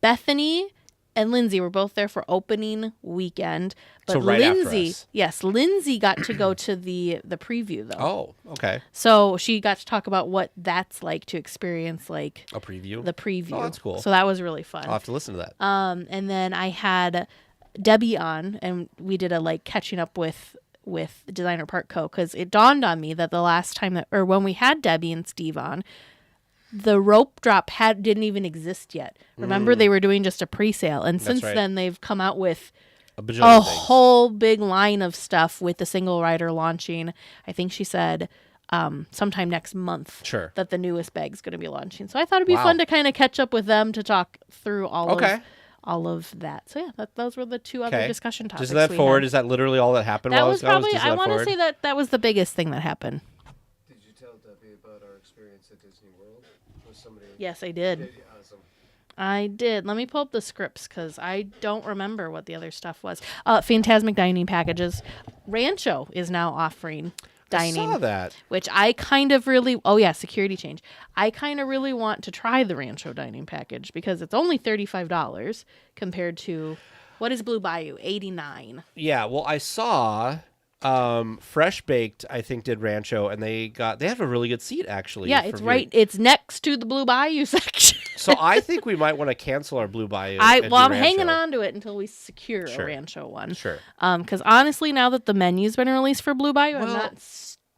Bethany and Lindsay were both there for opening weekend. But so right Lindsay, after us. Yes, Lindsay got to go to the preview though. Oh, okay. So she got to talk about what that's like to experience a preview. The preview. Oh, that's cool. So that was really fun. I'll have to listen to that. And then I had Debbie on, and we did a catching up with Designer Park Co. because it dawned on me that the last time when we had Debbie and Steve on, the rope drop didn't even exist yet. Remember, they were doing just a pre-sale, and since then they've come out with a whole big line of stuff with the single rider launching. I think she said sometime next month that the newest bag's going to be launching. So I thought it'd be fun to kind of catch up with them to talk through all of that. So yeah, those were the two other discussion topics. Disneyland Forward, is that literally all that happened? That was probably, I want to say that was the biggest thing that happened. Did you tell Debbie about our experience at Disney World? Was somebody? Yes, I did. Awesome. I did. Let me pull up the scripts because I don't remember what the other stuff was. Fantasmic dining packages. Rancho is now offering dining. I saw that. Which I kind of really... Oh, yeah, security change. I kind of really want to try the Rancho dining package because it's only $35 compared to... What is Blue Bayou? $89. Yeah, well, I saw... Fresh Baked, I think, did Rancho, and they have a really good seat, actually. Yeah, it's right. It's next to the Blue Bayou section. So I think we might want to cancel our Blue Bayou. I'm hanging on to it until we secure a Rancho one. Sure. Because honestly, now that the menu's been released for Blue Bayou, I'm not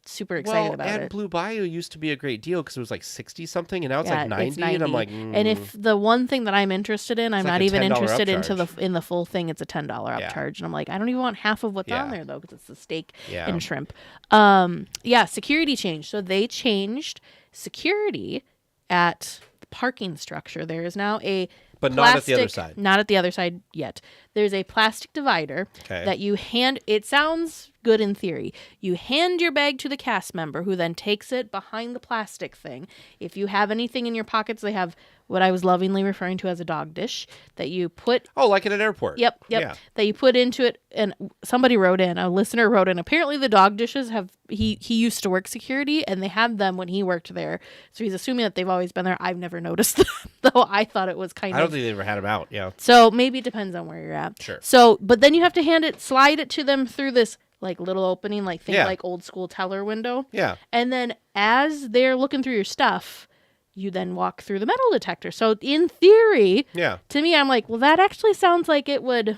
super excited about it. And Blue Bayou used to be a great deal because it was like 60 something, and now it's like 90, and I'm like. And if the one thing that I'm interested in, I'm not even interested in the full thing. It's a $10 upcharge, and I'm like, I don't even want half of what's on there though, because it's the steak and shrimp. Security change. So they changed security at the parking structure. There is now a But not at the other side. Not at the other side yet. There's a plastic divider that you hand. It sounds good in theory. You hand your bag to the cast member who then takes it behind the plastic thing. If you have anything in your pockets, they have what I was lovingly referring to as a dog dish that you put. Oh, like in an airport. Yep. Yeah. That you put into it. And somebody wrote in, a listener wrote in, apparently the dog dishes have, he used to work security and they had them when he worked there. So he's assuming that they've always been there. I've never noticed them, though I thought it was kind of. I don't think they ever had them out. Yeah. So maybe it depends on where you're at. Sure. So, but then you have to slide it to them through this like little opening, like think like old school teller window. Yeah. And then as they're looking through your stuff, you then walk through the metal detector. So in theory, to me, I'm like, well, that actually sounds like it would.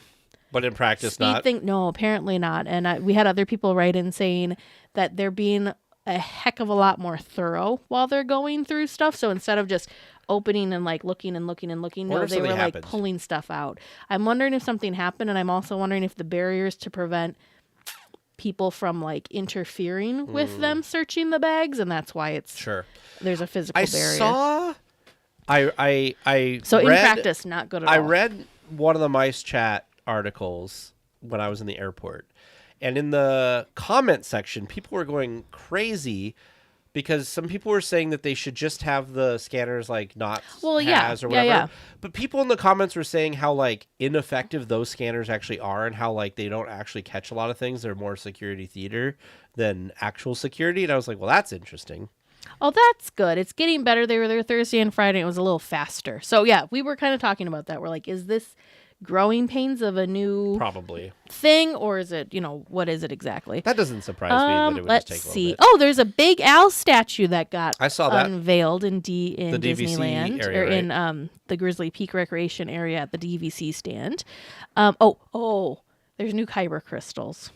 But in practice, not. No, apparently not. And we had other people write in saying that they're being a heck of a lot more thorough while they're going through stuff. So instead of just opening and like looking and looking and looking, no, they were like pulling stuff out. I'm wondering if something happened, and I'm also wondering if the barriers to prevent people from like interfering with them searching the bags, and that's why it's there's a physical barrier. So in practice, not good at all. I read one of the Mice Chat articles when I was in the airport, and in the comment section, people were going crazy because some people were saying that they should just have the scanners like not or whatever. Yeah. But people in the comments were saying how like ineffective those scanners actually are and how like they don't actually catch a lot of things. They're more security theater than actual security. And I was like, well, that's interesting. Oh, that's good. It's getting better. They were there Thursday and Friday. And it was a little faster. So yeah, we were kind of talking about that. We're like, is this growing pains of a new thing, or is it, what is it exactly? That doesn't surprise me that it would let's just take see. a little bit. Oh, there's a big owl statue that got unveiled in the Disneyland DVC area, or in the Grizzly Peak Recreation area at the DVC stand. There's new kyber crystals.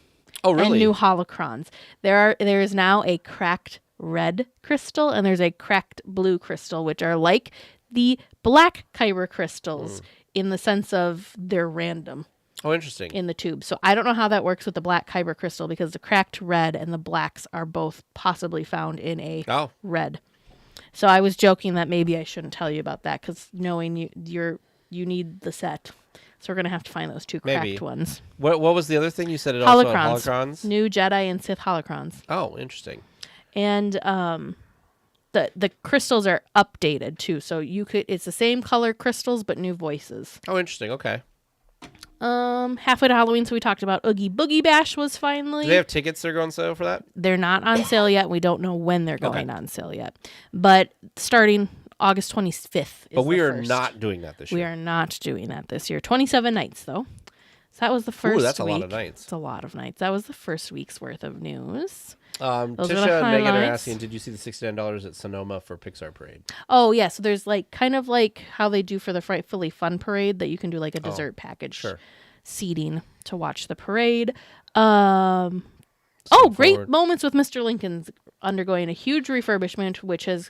Oh, really? And new holocrons. There is now a cracked red crystal and there's a cracked blue crystal, which are like the black kyber crystals in the sense of they're random. Oh, interesting. In the tube. So I don't know how that works with the black kyber crystal because the cracked red and the blacks are both possibly found in a red. So I was joking that maybe I shouldn't tell you about that because knowing you need the set. So we're going to have to find those two cracked ones. What was the other thing you said? It also had holocrons? New Jedi and Sith holocrons. Oh, interesting. And the crystals are updated too. So it's the same color crystals but new voices. Oh, interesting. Okay. Halfway to Halloween, so we talked about Oogie Boogie Bash was finally. Do they have tickets that are going on sale for that? They're not on sale yet. We don't know when they're going on sale yet. But starting August 25th. But we are not doing that this year. We are not doing that this year. 27 nights, though. So that was the first week. Ooh, that's a lot of nights. It's a lot of nights. That was the first week's worth of news. Tisha and Megan are asking, did you see the $69 at Sonoma for Pixar Parade? Oh, yeah. So there's kind of like how they do for the Frightfully Fun Parade that you can do like a dessert package seating to watch the parade. Great moments with Mr. Lincoln's undergoing a huge refurbishment, which has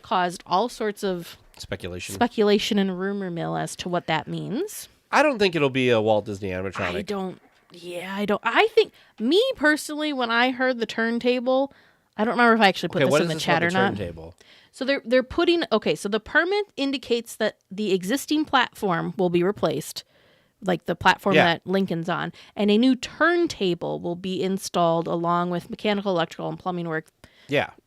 caused all sorts of speculation and rumor mill as to what that means. I don't think it'll be a Walt Disney animatronic. I don't. I think, me personally, when I heard the turntable, I don't remember if I actually put this in the chat or not. Turntable? So they're putting, so the permit indicates that the existing platform will be replaced, like the platform that Lincoln's on, and a new turntable will be installed along with mechanical, electrical, and plumbing work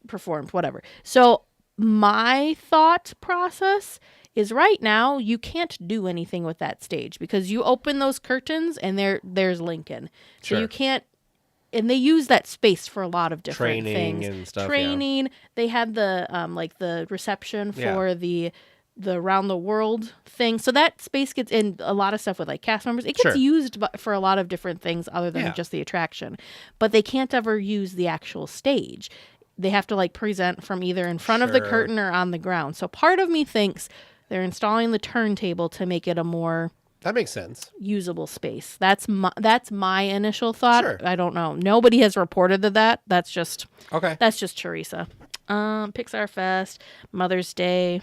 performed, whatever. So my thought process is right now you can't do anything with that stage because you open those curtains and there's Lincoln. So you can't, and they use that space for a lot of different things. And stuff. Training. They had the the reception for the around the world thing. So that space gets in a lot of stuff with like cast members. It gets used for a lot of different things other than just the attraction. But they can't ever use the actual stage. They have to present from either in front of the curtain or on the ground. So part of me thinks they're installing the turntable to make it a more that makes sense usable space. That's my initial thought. Sure. I don't know. Nobody has reported that. That's just That's just Teresa. Pixar Fest, Mother's Day.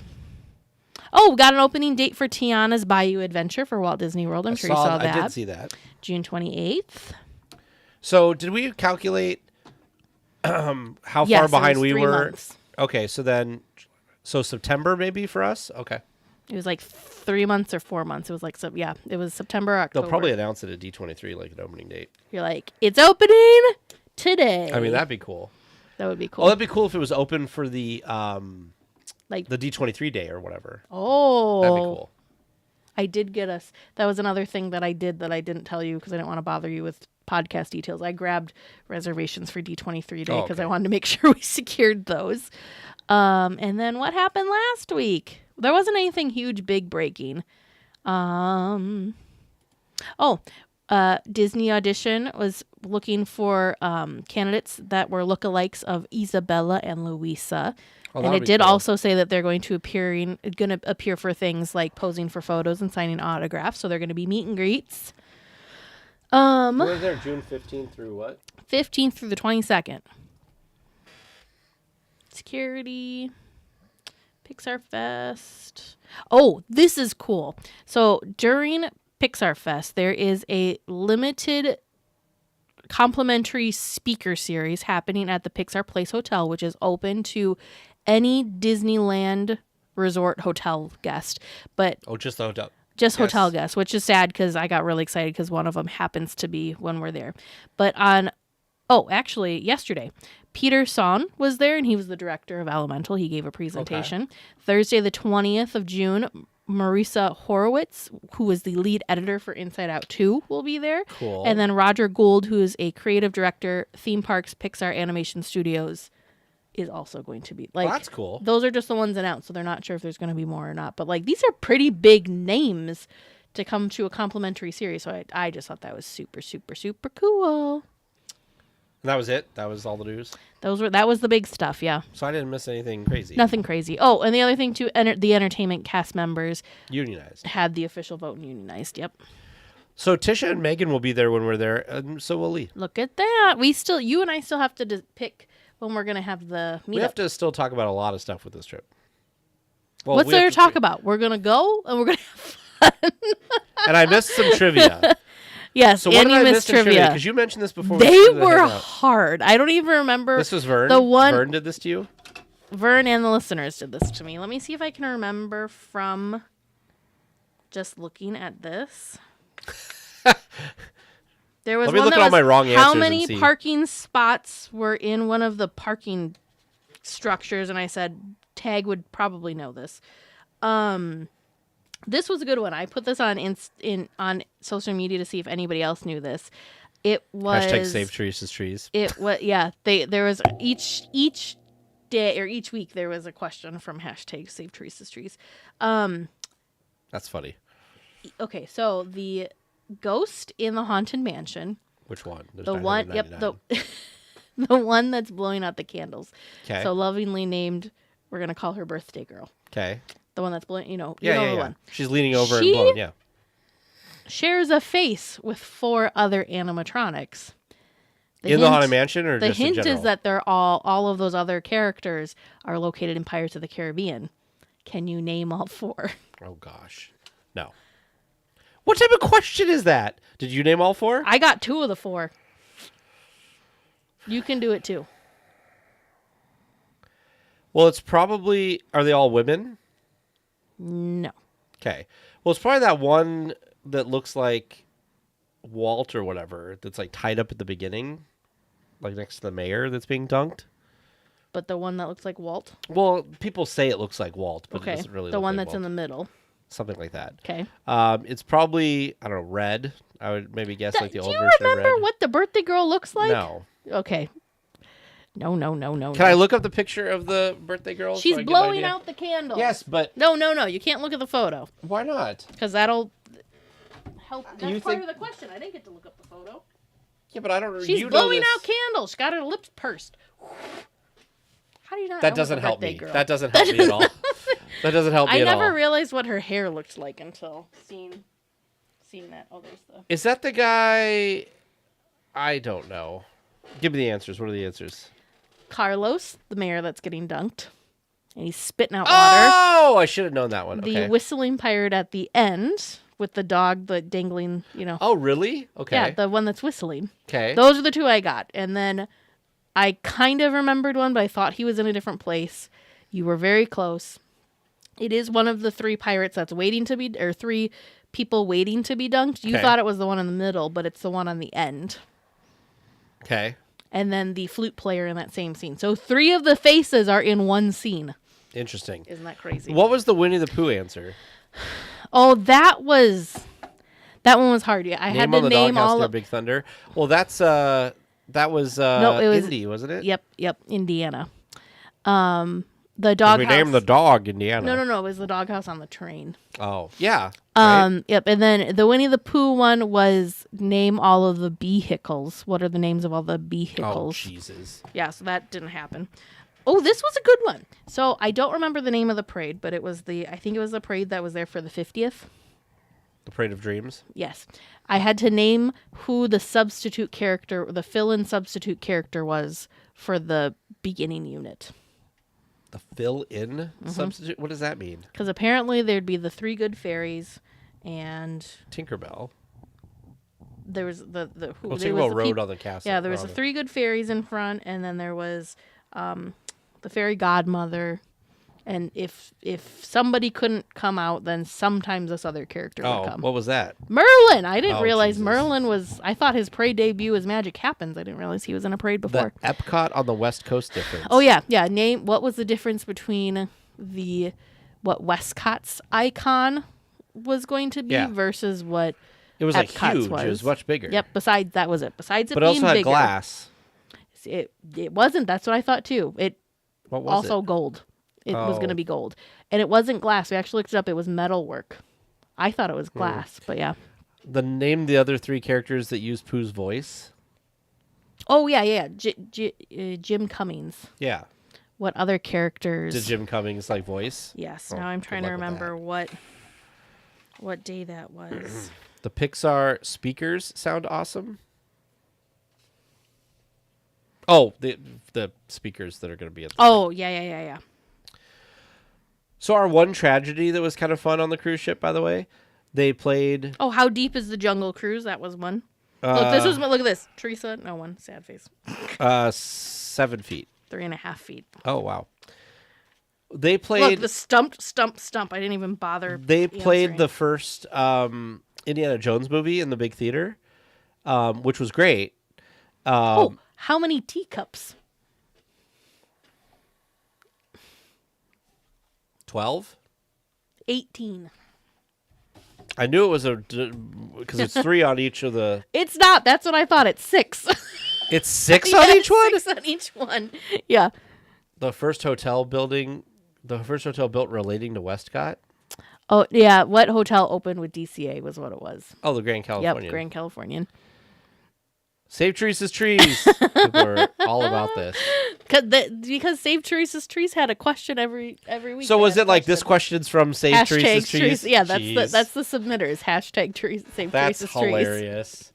Oh, we got an opening date for Tiana's Bayou Adventure for Walt Disney World. I'm sure you saw that. I did see that. June 28th. So did we calculate how far behind we were? Months. Okay, so September maybe for us? Okay. It was like 3 months or 4 months. It was like, it was September, October. They'll probably announce it at D23, like an opening date. You're like, it's opening today. I mean, that'd be cool. That would be cool. Oh, that'd be cool if it was open for the like the D23 day or whatever. Oh. That'd be cool. I did get us. That was another thing that I did that I didn't tell you because I didn't want to bother you with podcast details. I grabbed reservations for D23 day because I wanted to make sure we secured those. And then what happened last week? There wasn't anything huge, big breaking. Disney Audition was looking for candidates that were lookalikes of Isabella and Luisa. And it did also say that they're going to appear for things like posing for photos and signing autographs. So they're going to be meet and greets. What was there, June 15th through what? 15th through the 22nd. Security. Pixar Fest. Oh, this is cool. So during Pixar Fest, there is a limited complimentary speaker series happening at the Pixar Place Hotel, which is open to any Disneyland Resort hotel guest. But just the hotel. Just hotel guests, which is sad because I got really excited because one of them happens to be when we're there. But actually, yesterday, Peter Sohn was there, and he was the director of Elemental. He gave a presentation. Okay. Thursday, the 20th of June, Marisa Horowitz, who was the lead editor for Inside Out 2, will be there. Cool. And then Roger Gould, who is a creative director, Theme Parks, Pixar Animation Studios, is also going to be. Like, that's cool. Those are just the ones announced, so they're not sure if there's going to be more or not. But like, these are pretty big names to come to a complimentary series. So I just thought that was super, super, super cool. And that was it? That was all the news? That was the big stuff, yeah. So I didn't miss anything crazy. Nothing crazy. Oh, and the other thing too, the entertainment cast members unionized. Had the official vote and unionized. Yep. So Tisha and Megan will be there when we're there, and so will Lee. Look at that. You and I still have to pick when we're going to have the meetup. We have to still talk about a lot of stuff with this trip. Well, what's there to talk about? We're going to go and we're going to have fun. And I missed some trivia. Yes, so what did I miss trivia? Because you mentioned this before. They were hard. I don't even remember. This was Vern? Vern did this to you? Vern and the listeners did this to me. Let me see if I can remember from just looking at this. There was Let me one look that at all was my wrong answers how and many see. parking spots were in one of the parking structures, and I said Tag would probably know this. This was a good one. I put this on on social media to see if anybody else knew this. It was #Save Teresa's Trees. It was there was each day or each week there was a question from #Save Teresa's Trees. That's funny. Okay, so the ghost in the Haunted Mansion. Which one? There's the one. Yep. The one that's blowing out the candles. Okay. So lovingly named. We're gonna call her Birthday Girl. Okay. The one that's blowing. The one. She's leaning over and blowing. Yeah. Shares a face with 4 other animatronics. The Haunted Mansion, or the just in hint general? is that they're all of those other characters are located in Pirates of the Caribbean. Can you name all 4? Oh gosh, no. What type of question is that? Did you name all 4? I got 2 of the 4. You can do it too. Well, it's probably. Are they all women? No. Okay. Well, it's probably that one that looks like Walt or whatever. That's like tied up at the beginning, like next to the mayor that's being dunked. But the one that looks like Walt. Well, people say it looks like Walt, but it doesn't really. The look one like that's Walt. in the middle. Something like that. Okay. It's probably, I don't know, red. I would maybe guess like the old version of red. Do you remember what the birthday girl looks like? No. Okay. No. Can I look up the picture of the birthday girl? She's blowing out the candles. Yes, but... No. You can't look at the photo. Why not? Because that'll help. That's part of the question. I didn't get to look up the photo. Yeah, but I don't... She's blowing out candles. She's got her lips pursed. How do you not know? That doesn't help me. That doesn't help me at all. That doesn't help me at all. I never realized what her hair looked like until seeing that. Oh, there's the... Is that the guy... I don't know. Give me the answers. What are the answers? Carlos, the mayor that's getting dunked. And he's spitting out water. Oh, I should have known that one. The whistling pirate at the end with the dog, the dangling, Oh, really? Okay. Yeah, the one that's whistling. Okay. Those are the 2 I got. And then I kind of remembered one, but I thought he was in a different place. You were very close. It is one of the 3 pirates that's waiting to be, or 3 people waiting to be dunked. You Okay. thought it was the one in the middle, but it's the one on the end. Okay. And then the flute player in that same scene. So 3 of the faces are in one scene. Interesting. Isn't that crazy? What was the Winnie the Pooh answer? Oh, that one was hard. Yeah, I had to on the name Doghouse all Near of. Big Thunder. Well, that was No, it was Indy, wasn't it? Yep, Indiana. The We doghouse. named the dog Indiana. No. It was the doghouse on the train. Oh, yeah. Right? Yep. And then the Winnie the Pooh one was name all of the vehicles. What are the names of all the Oh, vehicles? Jesus. Yeah, so that didn't happen. Oh, this was a good one. So I don't remember the name of the parade, but I think it was the parade that was there for the 50th. The Parade of Dreams. Yes. I had to name who the substitute character, the fill-in substitute character was for the beginning unit. The fill-in substitute? What does that mean? Because apparently there'd be the 3 good fairies and Tinkerbell. there was the who Oh, there was Tinkerbell the rode peop- on the castle. Yeah, there was the 3 good fairies in front, and then there was the fairy godmother. And if somebody couldn't come out, then sometimes this other character would come. What was that? Merlin! I didn't Oh, realize Jesus. Merlin was... I thought his parade debut was Magic Happens. I didn't realize he was in a parade before. The Epcot on the West Coast difference. Oh, yeah. Name... What was the difference between what Westcott's icon was going to be versus what It was like Epcot's huge. It was much bigger. Yep, besides... That was it. Besides it But it being also had bigger. glass. It wasn't. That's what I thought, too. What was Also it? gold. It was going Oh. to be gold. And it wasn't glass. We actually looked it up. It was metal work. I thought it was glass, but yeah. Name the other 3 characters that used Pooh's voice. Oh, yeah. Jim Cummings. Yeah. What other characters? Did Jim Cummings like voice? Yes. Oh, Now I'm good trying to luck with remember what day that was. The Pixar speakers sound awesome. Oh, the speakers that are going to be at the Oh, yeah. So our one tragedy that was kind of fun on the cruise ship, by the way, they played... Oh, How Deep is the Jungle Cruise? That was one. Look at this. Teresa, no one. Sad face. 7 feet. 3.5 feet. Oh, wow. They Look, played... the stump. I didn't even bother. They played answering. the first Indiana Jones movie in the big theater, which was great. How many teacups? 12? 18. I knew it was because it's 3 on each of the... It's not. That's what I thought. It's 6. It's 6 on each one? 6 on each one. Yeah. The first hotel built relating to Westcott? Oh, yeah. What hotel opened with DCA was what it was. Oh, the Grand Californian. Yep, Grand Californian. Save Teresa's trees. People are all about this. Because Save Teresa's Trees had a question every week. So They was had it a like this question. question's from Save Hashtag Teresa's trees? Teresa. Yeah, Jeez. that's the submitters. Hashtag Save That's Teresa's hilarious.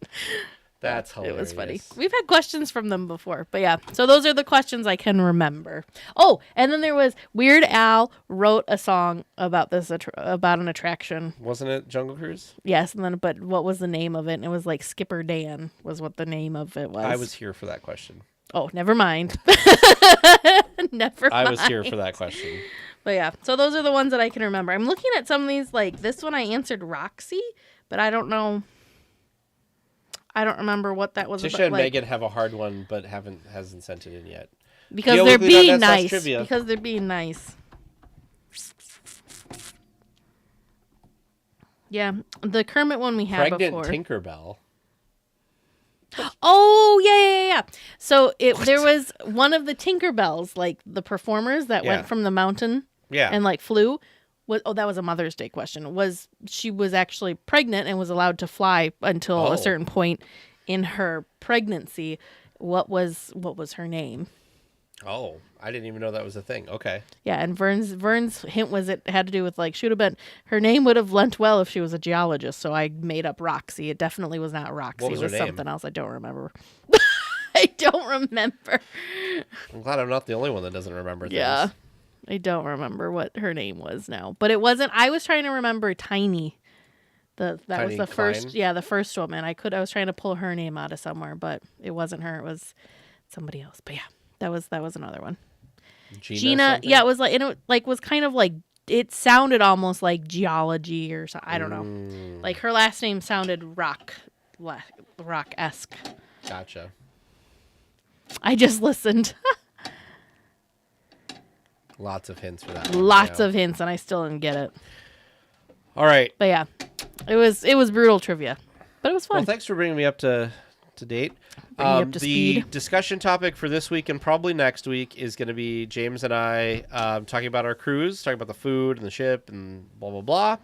That's Trees. It hilarious. was funny. We've had questions from them before, but yeah. So those are the questions I can remember. Oh, and then there was Weird Al wrote a song about this about an attraction. Wasn't it Jungle Cruise? Yes, and then but what was the name of it? And it was like Skipper Dan was what the name of it was. I was here for that question. Oh, never mind. Never mind. I was here for that question. But yeah, so those are the ones that I can remember. I'm looking at some of these, like this one I answered Roxy, but I don't know. I don't remember what that was Tisha about. and Like, Megan have a hard one, but hasn't sent it in yet. because they're DLWeekly.net being slash nice. trivia. Because they're being nice. Yeah, the Kermit one we had Pregnant before. Tinkerbell. Oh yeah. So there was one of the Tinkerbells, like the performers that Yeah. went from the mountain Yeah. and like flew. That was a Mother's Day question. She was actually pregnant and was allowed to fly until Oh. a certain point in her pregnancy. What was her name? Oh, I didn't even know that was a thing. Okay. Yeah, and Vern's hint was it had to do with like should have been her name would have lent well if she was a geologist. So I made up Roxy. It definitely was not Roxy. What was it was her name? something else. I don't remember. I don't remember. I'm glad I'm not the only one that doesn't remember things. Yeah. I don't remember what her name was now. But it wasn't I was trying to remember Tiny. That Tiny was the Klein? first the first woman. I was trying to pull her name out of somewhere, but it wasn't her. It was somebody else. But yeah, that was another one. Gina Gina, something? yeah, it was like and it like was kind of like it sounded almost like geology or something. I don't know. Like her last name sounded rock-esque. Gotcha. I just listened. Lots of hints for that. Lots of hints, and I still didn't get it. All right. But yeah, it was brutal trivia, but it was fun. Well, thanks for bringing me up to date. Up to the speed. discussion topic for this week and probably next week is going to be James and I talking about our cruise, talking about the food and the ship and blah, blah, blah.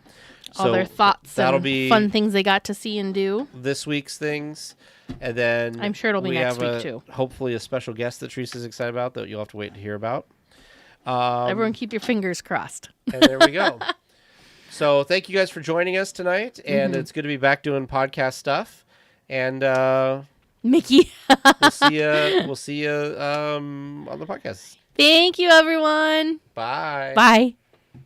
All their thoughts that'll and be fun things they got to see and do. This week's things. And then I'm sure it'll be next week, too. Hopefully a special guest that Teresa's excited about that you'll have to wait to hear about. Everyone keep your fingers crossed. And there we go. So thank you guys for joining us tonight. And it's good to be back doing podcast stuff. And Mickey. we'll see you on the podcast. Thank you, everyone. Bye. Bye.